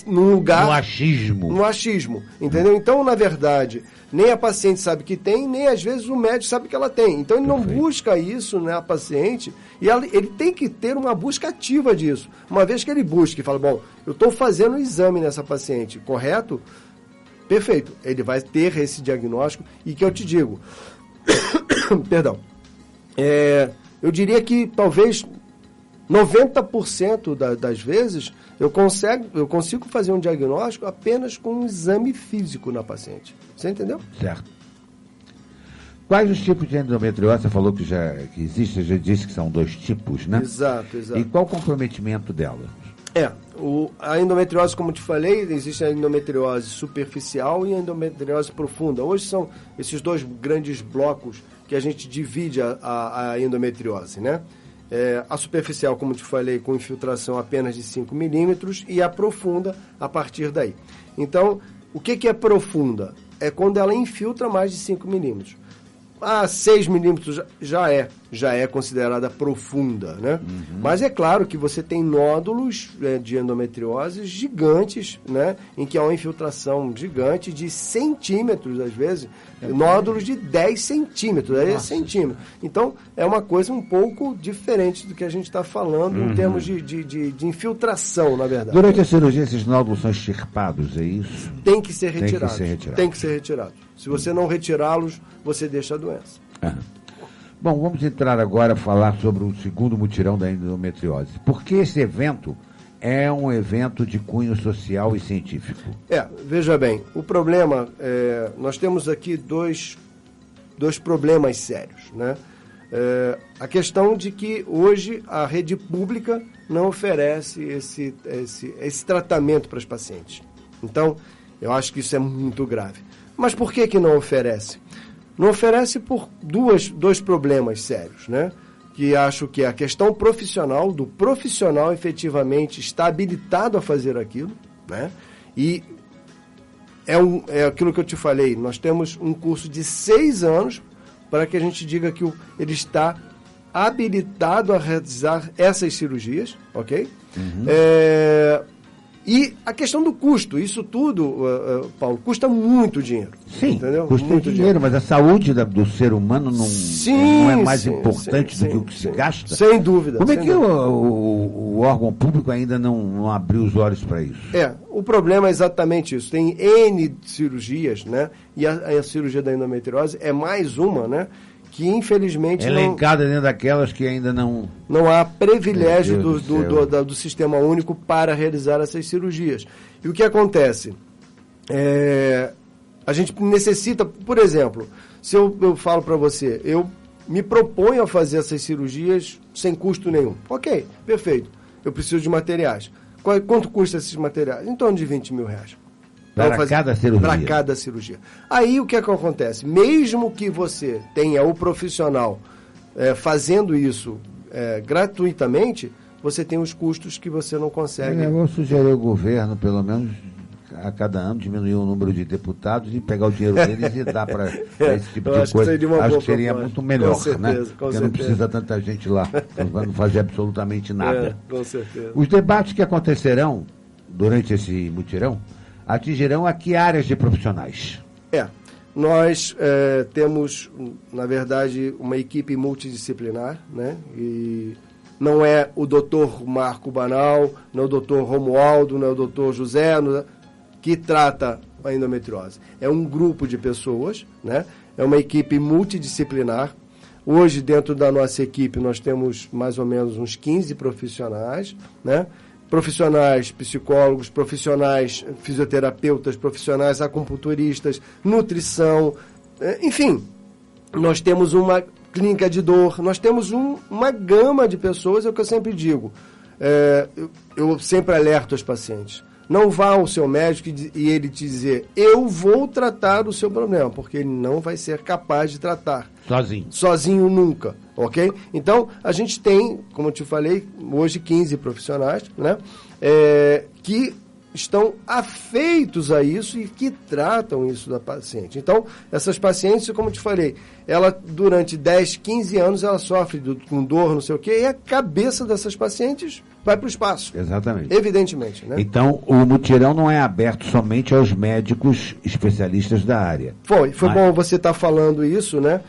num lugar... No achismo, entendeu? Então, na verdade, nem a paciente sabe que tem, nem às vezes o médico sabe que ela tem. Então, ele não busca isso na paciente e ele tem que ter uma busca ativa disso. Uma vez que ele busca e fala, bom, eu estou fazendo um exame nessa paciente, correto? Perfeito. Ele vai ter esse diagnóstico e que eu te digo, perdão, eu diria que talvez 90% das vezes eu consigo fazer um diagnóstico apenas com um exame físico na paciente. Você entendeu? Certo. Quais os tipos de endometriose? Você falou que existe, já disse que são 2 tipos, né? Exato. E qual o comprometimento dela? A endometriose, como te falei, existe a endometriose superficial e a endometriose profunda. Hoje são esses 2 grandes blocos que a gente divide a endometriose, né? A superficial, como te falei, com infiltração apenas de 5 milímetros e a profunda a partir daí. Então, o que é profunda? É quando ela infiltra mais de 5 milímetros. 6 milímetros já é considerada profunda, né? Mas é claro que você tem nódulos de endometriose gigantes, né? Em que há uma infiltração gigante de centímetros, às vezes, nódulos de 10 centímetros, centímetros. Então, é uma coisa um pouco diferente do que a gente está falando em termos de infiltração, na verdade. Durante a cirurgia, esses nódulos são extirpados, é isso? Tem que ser retirados. Tem que ser retirado. Se você não retirá-los, você deixa a doença. Bom, vamos entrar agora a falar sobre o segundo mutirão da endometriose. Porque esse evento é um evento de cunho social e científico. Veja bem, o problema, nós temos aqui dois problemas sérios, né? A questão de que hoje a rede pública não oferece esse tratamento para os pacientes. Então, eu acho que isso é muito grave. Mas por que não oferece? Não oferece por dois problemas sérios, né? Que acho que é a questão profissional, do profissional efetivamente está habilitado a fazer aquilo, né? E é aquilo que eu te falei, nós temos um curso de 6 anos para que a gente diga que ele está habilitado a realizar essas cirurgias, ok? E a questão do custo, isso tudo, Paulo, custa muito dinheiro. Sim, entendeu? Custa muito dinheiro, mas a saúde do ser humano não é mais importante do que o que se gasta? Sem dúvida. Como é que o órgão público ainda não abriu os olhos para isso? O problema é exatamente isso. Tem N cirurgias, né? E a cirurgia da endometriose é mais uma, né? Que infelizmente elencada dentro daquelas que ainda não há privilégio do Sistema Único para realizar essas cirurgias. E o que acontece? A gente necessita, por exemplo, se eu falo para você, eu me proponho a fazer essas cirurgias sem custo nenhum. Ok, perfeito. Eu preciso de materiais. Quanto custa esses materiais? Em torno de R$20 mil. Para cada cirurgia. Para cada cirurgia. Aí o que acontece? Mesmo que você tenha o profissional fazendo isso gratuitamente, você tem os custos que você não consegue. Eu vou sugerir ao governo, pelo menos a cada ano, diminuir o número de deputados e pegar o dinheiro deles e dar para esse tipo de coisa. Acho que seria muito melhor, né? Porque não precisa tanta gente lá, não fazer absolutamente nada. Com certeza. Os debates que acontecerão durante esse mutirão atingirão a que áreas de profissionais? Nós temos, na verdade, uma equipe multidisciplinar, né? E não é o doutor Marco Banal, não é o doutor Romualdo, não é o doutor José, que trata a endometriose. É um grupo de pessoas, né? É uma equipe multidisciplinar. Hoje, dentro da nossa equipe, nós temos mais ou menos uns 15 profissionais, né? Profissionais psicólogos, profissionais fisioterapeutas, profissionais acupunturistas, nutrição, enfim, nós temos uma clínica de dor, nós temos uma gama de pessoas, é o que eu sempre digo. Eu sempre alerto os pacientes. Não vá ao seu médico e ele te dizer, eu vou tratar o seu problema, porque ele não vai ser capaz de tratar. Sozinho nunca, ok? Então, a gente tem, como eu te falei, hoje 15 profissionais, né? Que estão afeitos a isso e que tratam isso da paciente. Então, essas pacientes, como eu te falei, ela durante 10, 15 anos, ela sofre com dor, não sei o quê, e a cabeça dessas pacientes vai para o espaço. Exatamente. Evidentemente, né? Então, o mutirão não é aberto somente aos médicos especialistas da área. Foi bom você estar falando isso, né?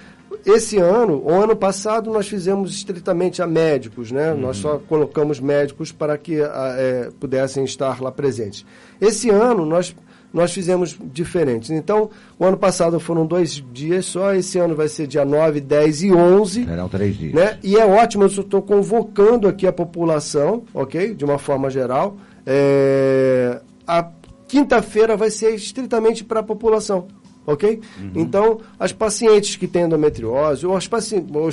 Esse ano, o ano passado, nós fizemos estritamente a médicos, né? Nós só colocamos médicos para que pudessem estar lá presentes. Esse ano, nós fizemos diferentes. Então, o ano passado foram 2 dias só, esse ano vai ser dia 9, 10 e 11. Serão 3 dias. Né? E é ótimo, eu estou convocando aqui a população, ok? De uma forma geral. A quinta-feira vai ser estritamente para a população. Ok? Então, as pacientes que têm endometriose, ou as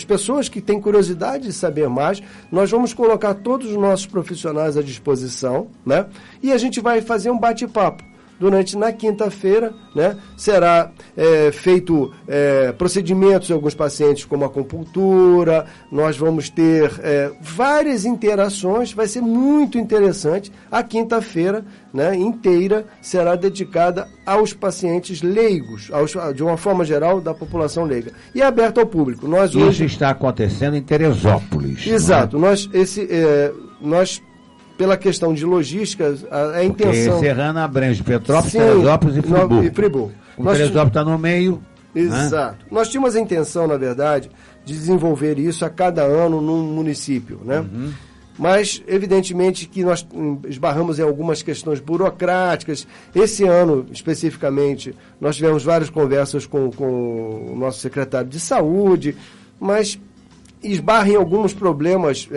pessoas que têm curiosidade de saber mais, nós vamos colocar todos os nossos profissionais à disposição, né? E a gente vai fazer um bate-papo. na quinta-feira, né, será feito procedimentos em alguns pacientes como acupuntura, nós vamos ter várias interações, vai ser muito interessante. A quinta-feira, né, inteira será dedicada aos pacientes leigos, de uma forma geral, da população leiga. E é aberto ao público. Isso está acontecendo em Teresópolis. Exato. Nós, pela questão de logística, a intenção... Porque Serrana abrange Petrópolis, Teresópolis e Friburgo. Teresópolis está no meio. Exato. Né? Nós tínhamos a intenção, na verdade, de desenvolver isso a cada ano num município, né? Uhum. Mas, evidentemente, que nós esbarramos em algumas questões burocráticas. Esse ano, especificamente, nós tivemos várias conversas com o nosso secretário de saúde, mas esbarra em alguns problemas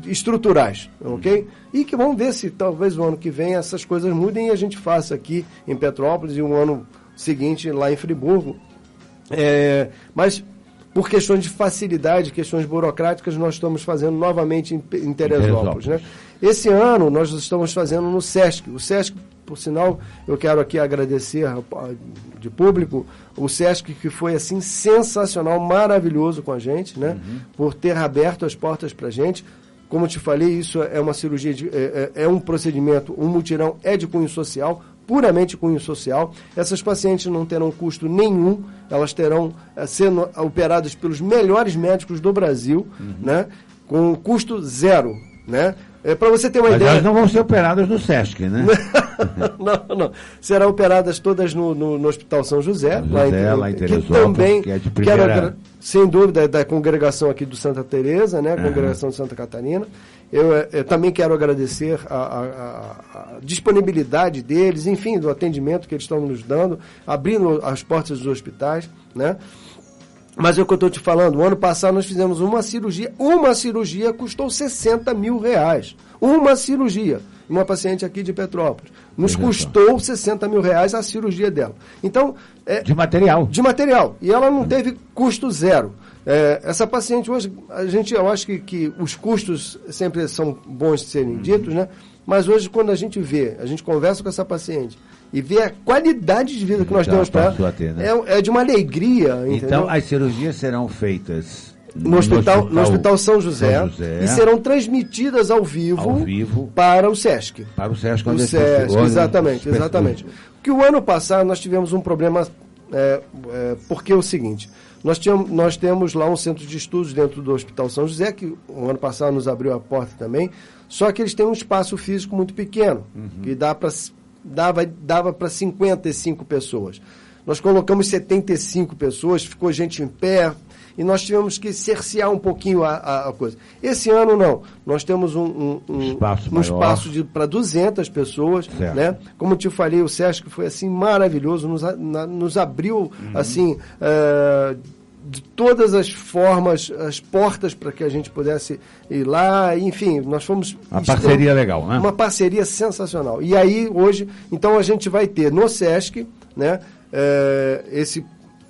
estruturais, ok? E que vamos ver se talvez o ano que vem essas coisas mudem e a gente faça aqui em Petrópolis e o ano seguinte lá em Friburgo. Mas por questões de facilidade, questões burocráticas, nós estamos fazendo novamente em Teresópolis, né? Esse ano nós estamos fazendo no SESC. O SESC, por sinal, eu quero aqui agradecer de público o SESC, que foi assim sensacional, maravilhoso com a gente, né? Por ter aberto as portas para a gente. Como eu te falei, isso é uma cirurgia, é um procedimento, um mutirão é de cunho social, puramente cunho social. Essas pacientes não terão custo nenhum, elas terão sendo operadas pelos melhores médicos do Brasil, né? Com custo zero, né? Para você ter uma ideia... Mas elas não vão ser operadas no SESC, né? Não. Serão operadas todas no Hospital São José, lá em Teresópolis, que também, que é de primeira... sem dúvida, da congregação aqui do Santa Teresa, né? Congregação de Santa Catarina. Eu também quero agradecer a disponibilidade deles, enfim, do atendimento que eles estão nos dando, abrindo as portas dos hospitais, né? Mas é o que eu estou te falando, o ano passado nós fizemos uma cirurgia custou R$60 mil. Uma cirurgia, uma paciente aqui de Petrópolis. Nos custou R$60 mil a cirurgia dela. Então, de material. De material. E ela não teve custo zero. Essa paciente hoje, eu acho que os custos sempre são bons de serem ditos, né? Mas hoje, quando a gente conversa com essa paciente e vê a qualidade de vida que nós temos para ela, né? É de uma alegria. Então, entendeu? As cirurgias serão feitas no Hospital São José e serão transmitidas ao vivo para o SESC. Para o SESC, exatamente. Porque o ano passado nós tivemos um problema, porque é o seguinte, nós temos lá um centro de estudos dentro do Hospital São José, que o ano passado nos abriu a porta também, só que eles têm um espaço físico muito pequeno, que dava para 55 pessoas. Nós colocamos 75 pessoas, ficou gente em pé, e nós tivemos que cercear um pouquinho a coisa. Esse ano, não. Nós temos um espaço para 200 pessoas, né? Como eu te falei, o SESC foi assim maravilhoso, nos abriu assim... de todas as formas, as portas para que a gente pudesse ir lá, enfim, nós fomos... Uma parceria legal, né? Uma parceria sensacional. E aí, hoje, então a gente vai ter no SESC, né,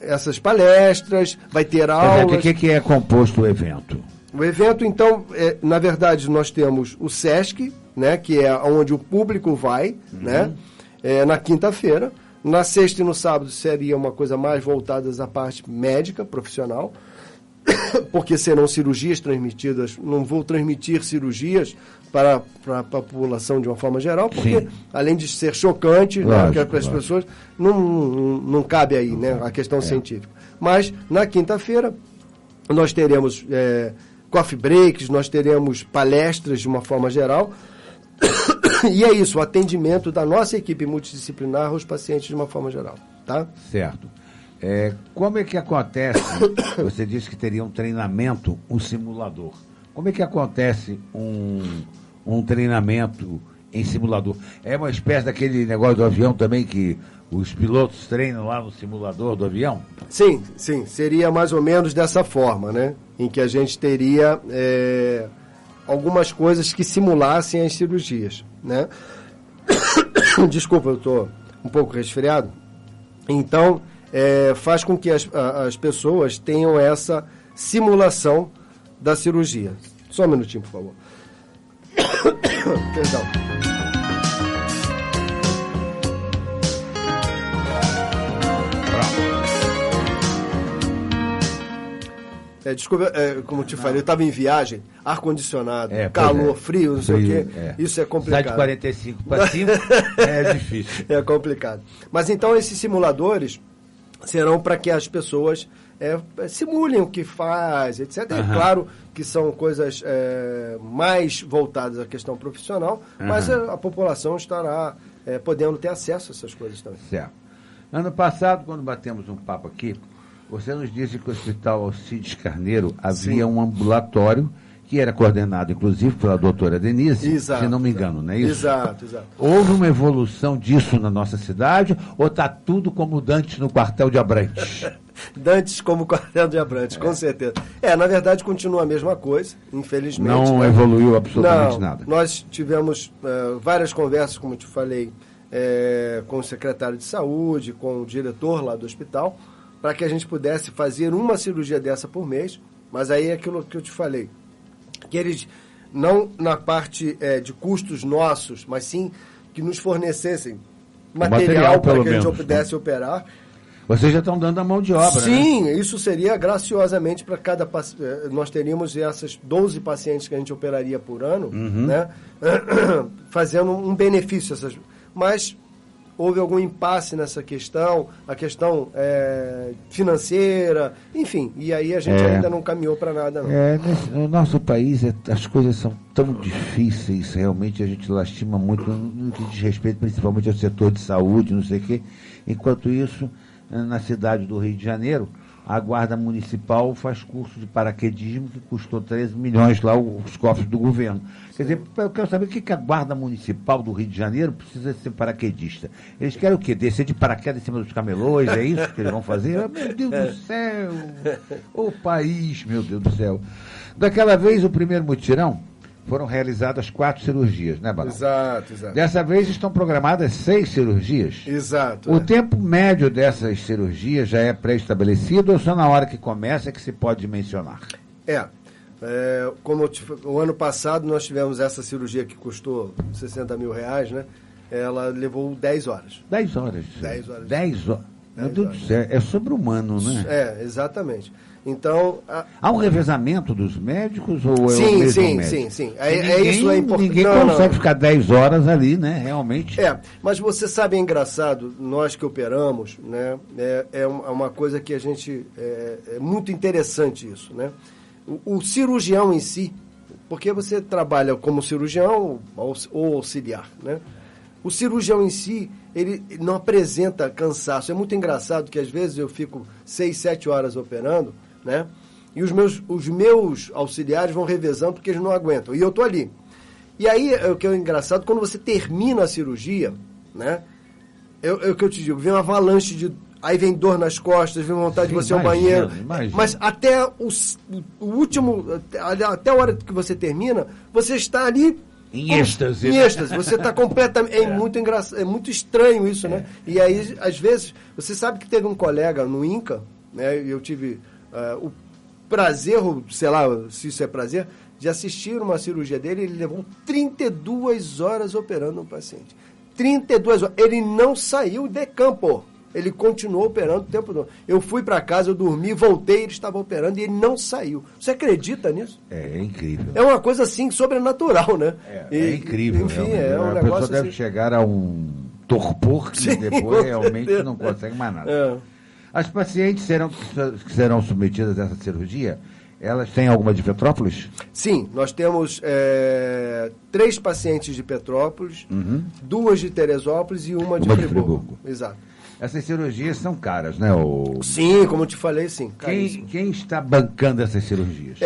essas palestras, vai ter aulas... O que é composto o evento? O evento, então, na verdade, nós temos o SESC, né, que é onde o público vai, né, na quinta-feira. Na sexta e no sábado seria uma coisa mais voltada à parte médica, profissional, porque serão cirurgias transmitidas, não vou transmitir cirurgias para a população de uma forma geral, porque além de ser chocante, né, para as pessoas, não cabe aí, né, a questão científica. Mas na quinta-feira nós teremos coffee breaks, nós teremos palestras de uma forma geral. E é isso, o atendimento da nossa equipe multidisciplinar aos pacientes de uma forma geral, tá? Certo. Como é que acontece, você disse que teria um treinamento, um simulador. Como é que acontece um treinamento em simulador? É uma espécie daquele negócio do avião também que os pilotos treinam lá no simulador do avião? Sim, seria mais ou menos dessa forma, né? Em que a gente teria... algumas coisas que simulassem as cirurgias, né? Desculpa, eu estou um pouco resfriado. Então, faz com que as pessoas tenham essa simulação da cirurgia. Só um minutinho, por favor. Perdão. como eu te falei, eu estava em viagem, ar-condicionado, calor, frio, não sei o quê. Isso é complicado. Sai de 45 para 5 é difícil. É complicado. Mas então esses simuladores serão para que as pessoas simulem o que faz, etc. É claro que são coisas mais voltadas à questão profissional, mas a população estará podendo ter acesso a essas coisas também. Certo. Ano passado, quando batemos um papo aqui, você nos disse que o Hospital Alcides Carneiro havia um ambulatório que era coordenado, inclusive, pela doutora Denise, se não me engano, não é isso? Exato. Houve uma evolução disso na nossa cidade ou está tudo como dantes no quartel de Abrantes? Dantes como quartel de Abrantes, com certeza. Na verdade, continua a mesma coisa, infelizmente. Não evoluiu absolutamente nada. Nós tivemos várias conversas, como eu te falei, com o secretário de saúde, com o diretor lá do hospital, para que a gente pudesse fazer uma cirurgia dessa por mês, mas aí é aquilo que eu te falei, que eles, não na parte de custos nossos, mas sim que nos fornecessem material para que a gente pudesse operar. Vocês já estão dando a mão de obra, Sim, né? Isso seria graciosamente para cada paciente. Nós teríamos essas 12 pacientes que a gente operaria por ano, né? Fazendo um benefício. Mas houve algum impasse nessa questão, a questão financeira, enfim, e aí a gente ainda não caminhou para nada, não. No nosso país, as coisas são tão difíceis, realmente a gente lastima muito no que diz respeito principalmente ao setor de saúde, não sei o quê. Enquanto isso, na cidade do Rio de Janeiro, a Guarda Municipal faz curso de paraquedismo que custou 13 milhões lá, os cofres do governo. Quer dizer, eu quero saber o que a Guarda Municipal do Rio de Janeiro precisa ser paraquedista. Eles querem o quê? Descer de paraquedas em cima dos camelões? É isso que eles vão fazer? Oh, meu Deus do céu! O país, meu Deus do céu! Daquela vez, o primeiro mutirão, foram realizadas 4 cirurgias, né, Balão? Exato. Dessa vez estão programadas 6 cirurgias. Exato. O tempo médio dessas cirurgias já é pré-estabelecido ou só na hora que começa é que se pode mencionar? Como o ano passado nós tivemos essa cirurgia que custou 60 mil reais, né? Ela levou 10 horas. 10 horas? 10 horas. 10 horas. Meu Deus do céu, é sobre-humano, né? Exatamente. Então, há um revezamento dos médicos ou é o mesmo médico? Sim. Isso é importante. Ninguém consegue ficar 10 horas ali, né? Realmente. Mas você sabe, é engraçado, nós que operamos, né? É uma coisa que a gente... É muito interessante isso, né? O cirurgião em si, porque você trabalha como cirurgião ou auxiliar, né? O cirurgião em si, ele não apresenta cansaço. É muito engraçado que às vezes eu fico 6, 7 horas operando, né? E os meus auxiliares vão revezando porque eles não aguentam. E eu estou ali. E aí, o que é engraçado, quando você termina a cirurgia, né? O que eu te digo, vem uma avalanche de... Aí vem dor nas costas, vem vontade de você ir ao banheiro. Imagina. Mas até o último... Até a hora que você termina, você está ali... Em êxtase. Você está completamente... muito engraçado, é muito estranho isso, né? E aí, às vezes, você sabe que teve um colega no INCA, né? E eu tive o prazer, sei lá se isso é prazer, de assistir uma cirurgia dele. Ele levou 32 horas operando um paciente. 32 horas. Ele não saiu de campo. Ele continuou operando o tempo todo. Eu fui para casa, eu dormi, voltei, ele estava operando e ele não saiu. Você acredita nisso? É incrível. É uma coisa assim, sobrenatural, né? É incrível. Enfim, é um a negócio pessoa deve assim... chegar a um torpor que depois realmente não consegue mais nada. As pacientes que serão submetidas a essa cirurgia, elas têm alguma de Petrópolis? Sim, nós temos 3 pacientes de Petrópolis, 2 de Teresópolis e uma de Friburgo. Exato. Essas cirurgias são caras, né? Sim, como eu te falei, sim. Quem está bancando essas cirurgias?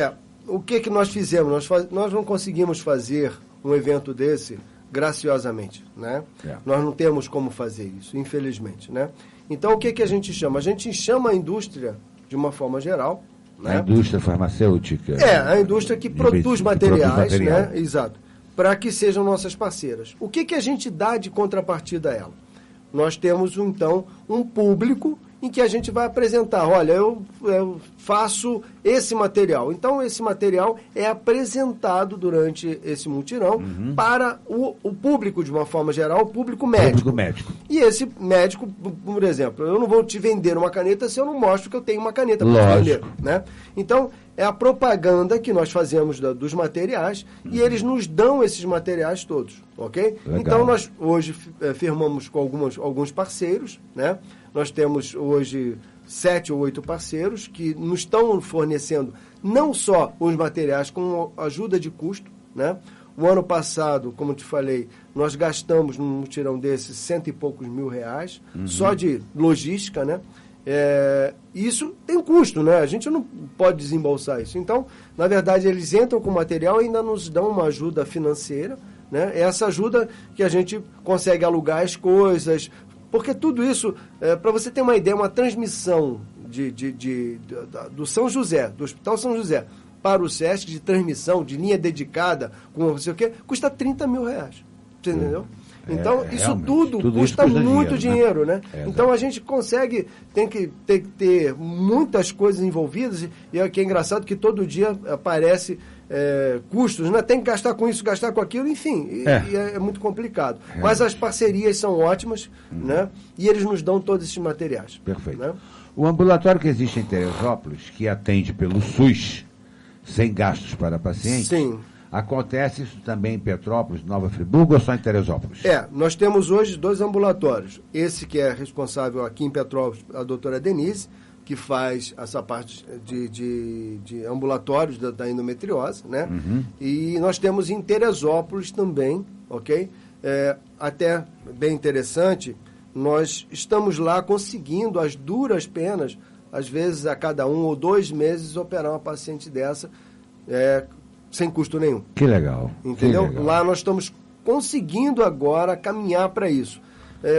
O que nós fizemos? Nós não conseguimos fazer um evento desse graciosamente, né? Nós não temos como fazer isso, infelizmente, né? Então, o que a gente chama? A gente chama a indústria, de uma forma geral... Né? A indústria farmacêutica? A indústria que produz materiais, né? Exato. Para que sejam nossas parceiras. O que a gente dá de contrapartida a ela? Nós temos, então, um público em que a gente vai apresentar, olha, eu faço esse material. Então, esse material é apresentado durante esse mutirão para o público, de uma forma geral, o público médico. E esse médico, por exemplo, eu não vou te vender uma caneta se eu não mostro que eu tenho uma caneta para te vender, né? Então, é a propaganda que nós fazemos dos materiais e eles nos dão esses materiais todos, ok? Legal. Então, nós hoje firmamos com alguns parceiros, né? Nós temos hoje 7 ou 8 parceiros que nos estão fornecendo não só os materiais com ajuda de custo, né? O ano passado, como te falei, nós gastamos num mutirão desses 100 e poucos mil reais, só de logística, né? Isso tem custo, né? A gente não pode desembolsar isso. Então, na verdade, eles entram com o material e ainda nos dão uma ajuda financeira, né? É essa ajuda que a gente consegue alugar as coisas, porque tudo isso, para você ter uma ideia, uma transmissão do São José, do Hospital São José, para o SESC, de transmissão, de linha dedicada, com não sei o quê, custa 30 mil reais. Você entendeu? Então, isso tudo custa muito dinheiro, né? Então, a gente tem que ter muitas coisas envolvidas, e é que é engraçado que todo dia aparece custos, né? Tem que gastar com isso, gastar com aquilo, enfim, e é muito complicado. Mas as parcerias são ótimas, né? E eles nos dão todos esses materiais. Perfeito. Né? O ambulatório que existe em Teresópolis, que atende pelo SUS, sem gastos para pacientes, sim. Acontece isso também em Petrópolis, Nova Friburgo, ou só em Teresópolis? Nós temos hoje 2 ambulatórios. Esse que é responsável aqui em Petrópolis, a doutora Denise, que faz essa parte de ambulatórios da endometriose, né? E nós temos em Teresópolis também, ok? Até bem interessante, nós estamos lá conseguindo, às duras penas, às vezes a cada 1 ou 2 meses, operar uma paciente dessa sem custo nenhum. Que legal. Entendeu? Que legal. Lá nós estamos conseguindo agora caminhar para isso.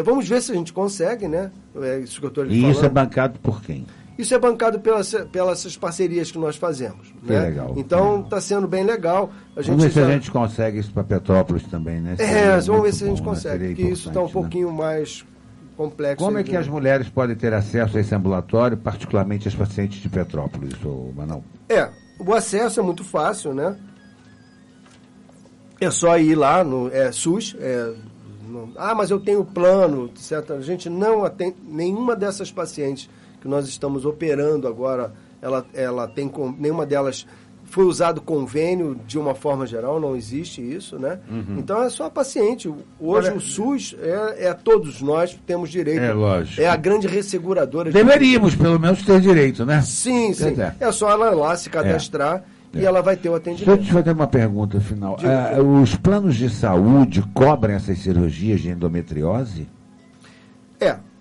Vamos ver se a gente consegue, né? Isso que eu estou lhe falando. E isso é bancado por quem? Isso é bancado pelas parcerias que nós fazemos. Que né? legal. Então está sendo bem legal. Vamos ver se a gente consegue isso para Petrópolis também, né? Vamos ver se a gente consegue, porque isso está um pouquinho mais complexo. Como é que as mulheres podem ter acesso a esse ambulatório, particularmente as pacientes de Petrópolis, Manão? O acesso é muito fácil, né? É só ir lá no SUS. Mas eu tenho plano, etc. A gente não atende nenhuma dessas pacientes que nós estamos operando agora. Ela tem nenhuma delas foi usado convênio de uma forma geral, não existe isso, né? Então é só a paciente. Hoje o SUS todos nós temos direito. Lógico. É a grande resseguradora. Deveríamos, pelo menos, ter direito, né? Sim. É só ela lá se cadastrar e ela vai ter o atendimento. Deixa eu te fazer uma pergunta final. Os planos de saúde cobrem essas cirurgias de endometriose?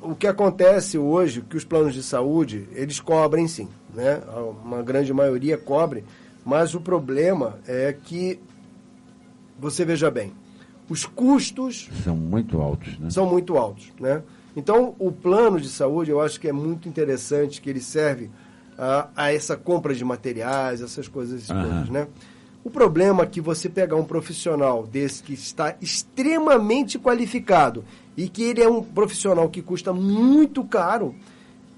O que acontece hoje, que os planos de saúde, eles cobrem sim, né? Uma grande maioria cobre, mas o problema é que, você veja bem, os custos... São muito altos, né? São muito altos, né? Então, o plano de saúde, eu acho que é muito interessante, que ele serve a essa compra de materiais, essas coisas todas, né? O problema é que você pegar um profissional desse que está extremamente qualificado e que ele é um profissional que custa muito caro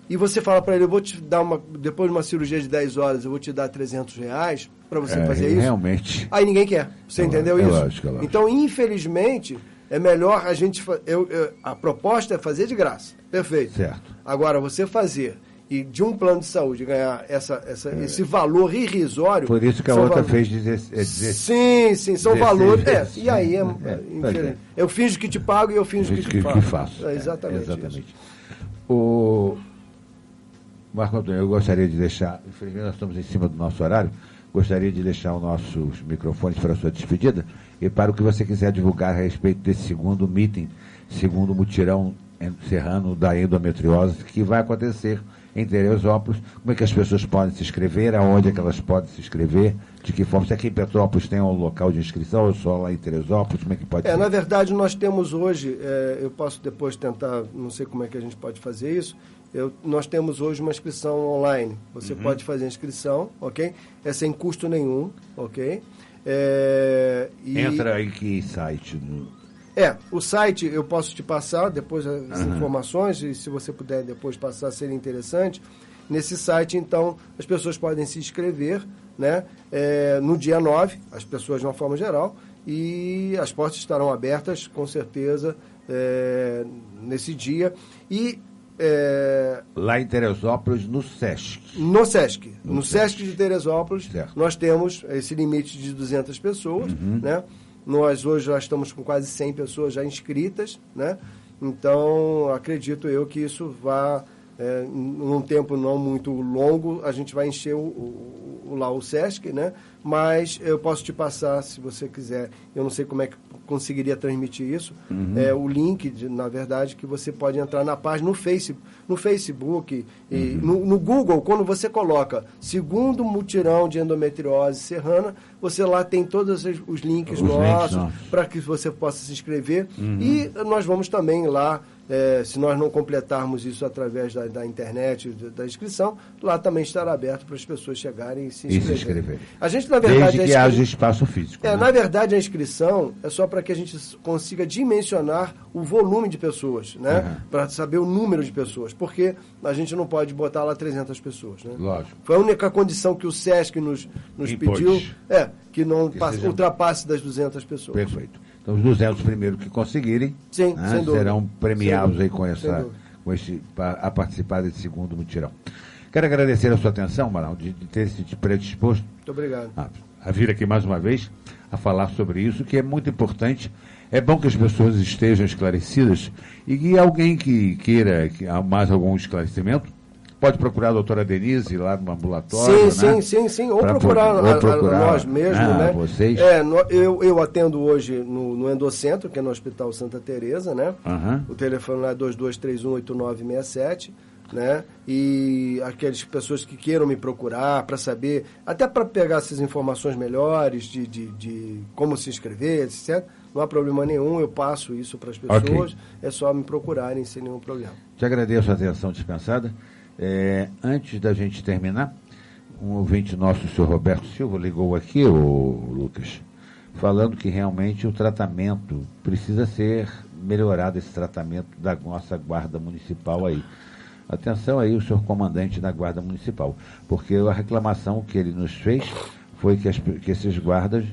e você fala para ele, eu vou te dar depois de uma cirurgia de 10 horas, eu vou te dar R$300 para você fazer isso. Realmente. Aí ninguém quer. Você entendeu isso? Lógico. Então, infelizmente, é melhor a gente... a proposta é fazer de graça. Perfeito. Certo. Agora, você fazer... E de um plano de saúde ganhar esse valor irrisório... Por isso que a outra fez 16. Sim, são valores... E aí eu finjo que te pago e eu finjo que te faço. Exatamente. Marco Antônio, eu gostaria de deixar... Infelizmente, nós estamos em cima do nosso horário. Gostaria de deixar os nossos microfones para a sua despedida e para o que você quiser divulgar a respeito desse segundo meeting, segundo mutirão serrano da endometriose, que vai acontecer em Teresópolis. Como é que as pessoas podem se inscrever? Aonde é que elas podem se inscrever? De que forma? Se aqui em Petrópolis tem um local de inscrição ou só lá em Teresópolis? Como é que pode ser? Na verdade, nós temos hoje, eu posso depois tentar, não sei como é que a gente pode fazer isso, nós temos hoje uma inscrição online. Você pode fazer a inscrição, ok? É sem custo nenhum, ok? Entra em que site? O site eu posso te passar depois as informações, e se você puder depois passar, seria interessante. Nesse site, então, as pessoas podem se inscrever, né? No dia 9, as pessoas de uma forma geral, e as portas estarão abertas, com certeza, nesse dia. E Lá em Teresópolis, no SESC. No SESC. No SESC de Teresópolis, certo. Nós temos esse limite de 200 pessoas, né? Nós hoje já estamos com quase 100 pessoas já inscritas, né? Então, acredito eu que isso vai, num tempo não muito longo, a gente vai encher lá o SESC, né? Mas eu posso te passar, se você quiser, eu não sei como é que conseguiria transmitir isso, o link, na verdade, que você pode entrar na página no Facebook, e no Google, quando você coloca Segundo Mutirão de Endometriose Serrana, você lá tem todos os links nossos para que você possa se inscrever. E nós vamos também lá, se nós não completarmos isso através da internet, da inscrição, lá também estará aberto para as pessoas chegarem e se inscreverem. A gente, na verdade, desde que haja espaço físico. Né? Na verdade, a inscrição é só para que a gente consiga dimensionar o volume de pessoas, né? Para saber o número de pessoas, porque a gente não pode botar lá 300 pessoas. Né? Lógico. Foi a única condição que o SESC nos pediu, que não ultrapasse das 200 pessoas. Perfeito. Então, os 200 primeiros que conseguirem, sim, né, serão premiados aí a participar desse segundo mutirão. Quero agradecer a sua atenção, Amaral, de ter se predisposto. Muito obrigado. A vir aqui mais uma vez a falar sobre isso, que é muito importante. É bom que as pessoas estejam esclarecidas e que alguém que queira mais algum esclarecimento pode procurar a doutora Denise lá no ambulatório. Sim. Ou procurar nós mesmos, né? Vocês. Eu atendo hoje no Endocentro, que é no Hospital Santa Teresa, né? O telefone lá é 22318967. Né? E aquelas pessoas que queiram me procurar para saber, até para pegar essas informações melhores de como se inscrever, etc. Não há problema nenhum, eu passo isso para as pessoas, é só me procurarem sem nenhum problema. Te agradeço a atenção dispensada. Antes da gente terminar, um ouvinte nosso, o senhor Roberto Silva, ligou aqui, Lucas, falando que realmente o tratamento precisa ser melhorado, esse tratamento da nossa guarda municipal aí. Atenção aí, o senhor comandante da Guarda Municipal, porque a reclamação que ele nos fez foi que esses guardas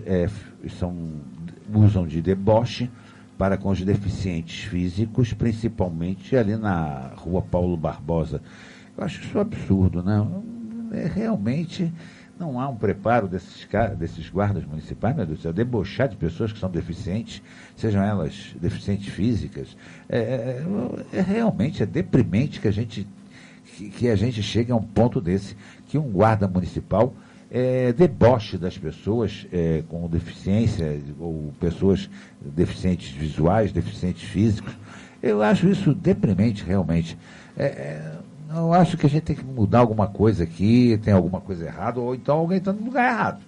usam de deboche para com os deficientes físicos, principalmente ali na Rua Paulo Barbosa. Eu acho isso absurdo, né? Realmente não há um preparo desses guardas municipais, meu Deus do céu, debochar de pessoas que são deficientes, sejam elas deficientes físicas. Realmente deprimente que a gente chegue a um ponto desse, que um guarda municipal deboche das pessoas com deficiência, ou pessoas deficientes visuais, deficientes físicos. Eu acho isso deprimente, realmente. Eu acho que a gente tem que mudar alguma coisa aqui, tem alguma coisa errada, ou então alguém está no lugar errado.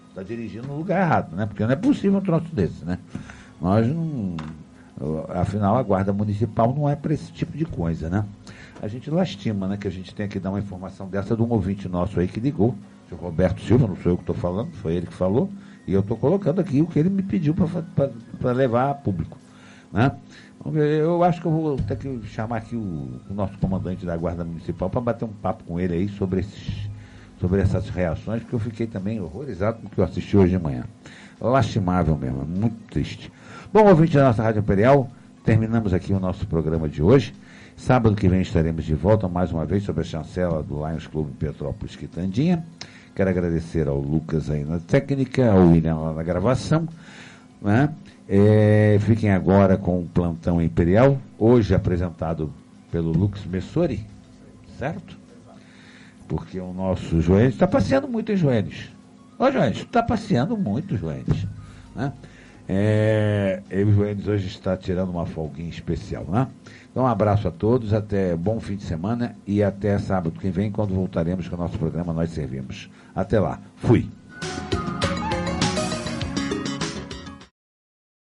Está dirigindo no lugar errado, né? Porque não é possível um troço desse, né? Nós não... Afinal, a Guarda Municipal não é para esse tipo de coisa, né? A gente lastima, né? Que a gente tenha que dar uma informação dessa de um ouvinte nosso aí que ligou, o senhor Roberto Silva, não sou eu que estou falando, foi ele que falou, e eu estou colocando aqui o que ele me pediu para levar a público, né? Eu acho que eu vou ter que chamar aqui o nosso comandante da Guarda Municipal para bater um papo com ele aí sobre essas reações, porque eu fiquei também horrorizado com o que eu assisti hoje de manhã. Lastimável mesmo, muito triste. Bom, ouvinte da nossa Rádio Imperial, terminamos aqui o nosso programa de hoje. Sábado que vem estaremos de volta mais uma vez sobre a chancela do Lions Clube Petrópolis Quitandinha. Quero agradecer ao Lucas aí na técnica, ao William lá na gravação, né? Fiquem agora com o Plantão Imperial, hoje apresentado pelo Lux Messori, certo? Porque o nosso Joênis está passeando muito em Joênis. Ô Joênis, está passeando muito, Joênis, né? O Joênis hoje está tirando uma folguinha especial, né? Então um abraço a todos, até bom fim de semana e até sábado que vem, quando voltaremos com o nosso programa Nós Servimos. Até lá, fui!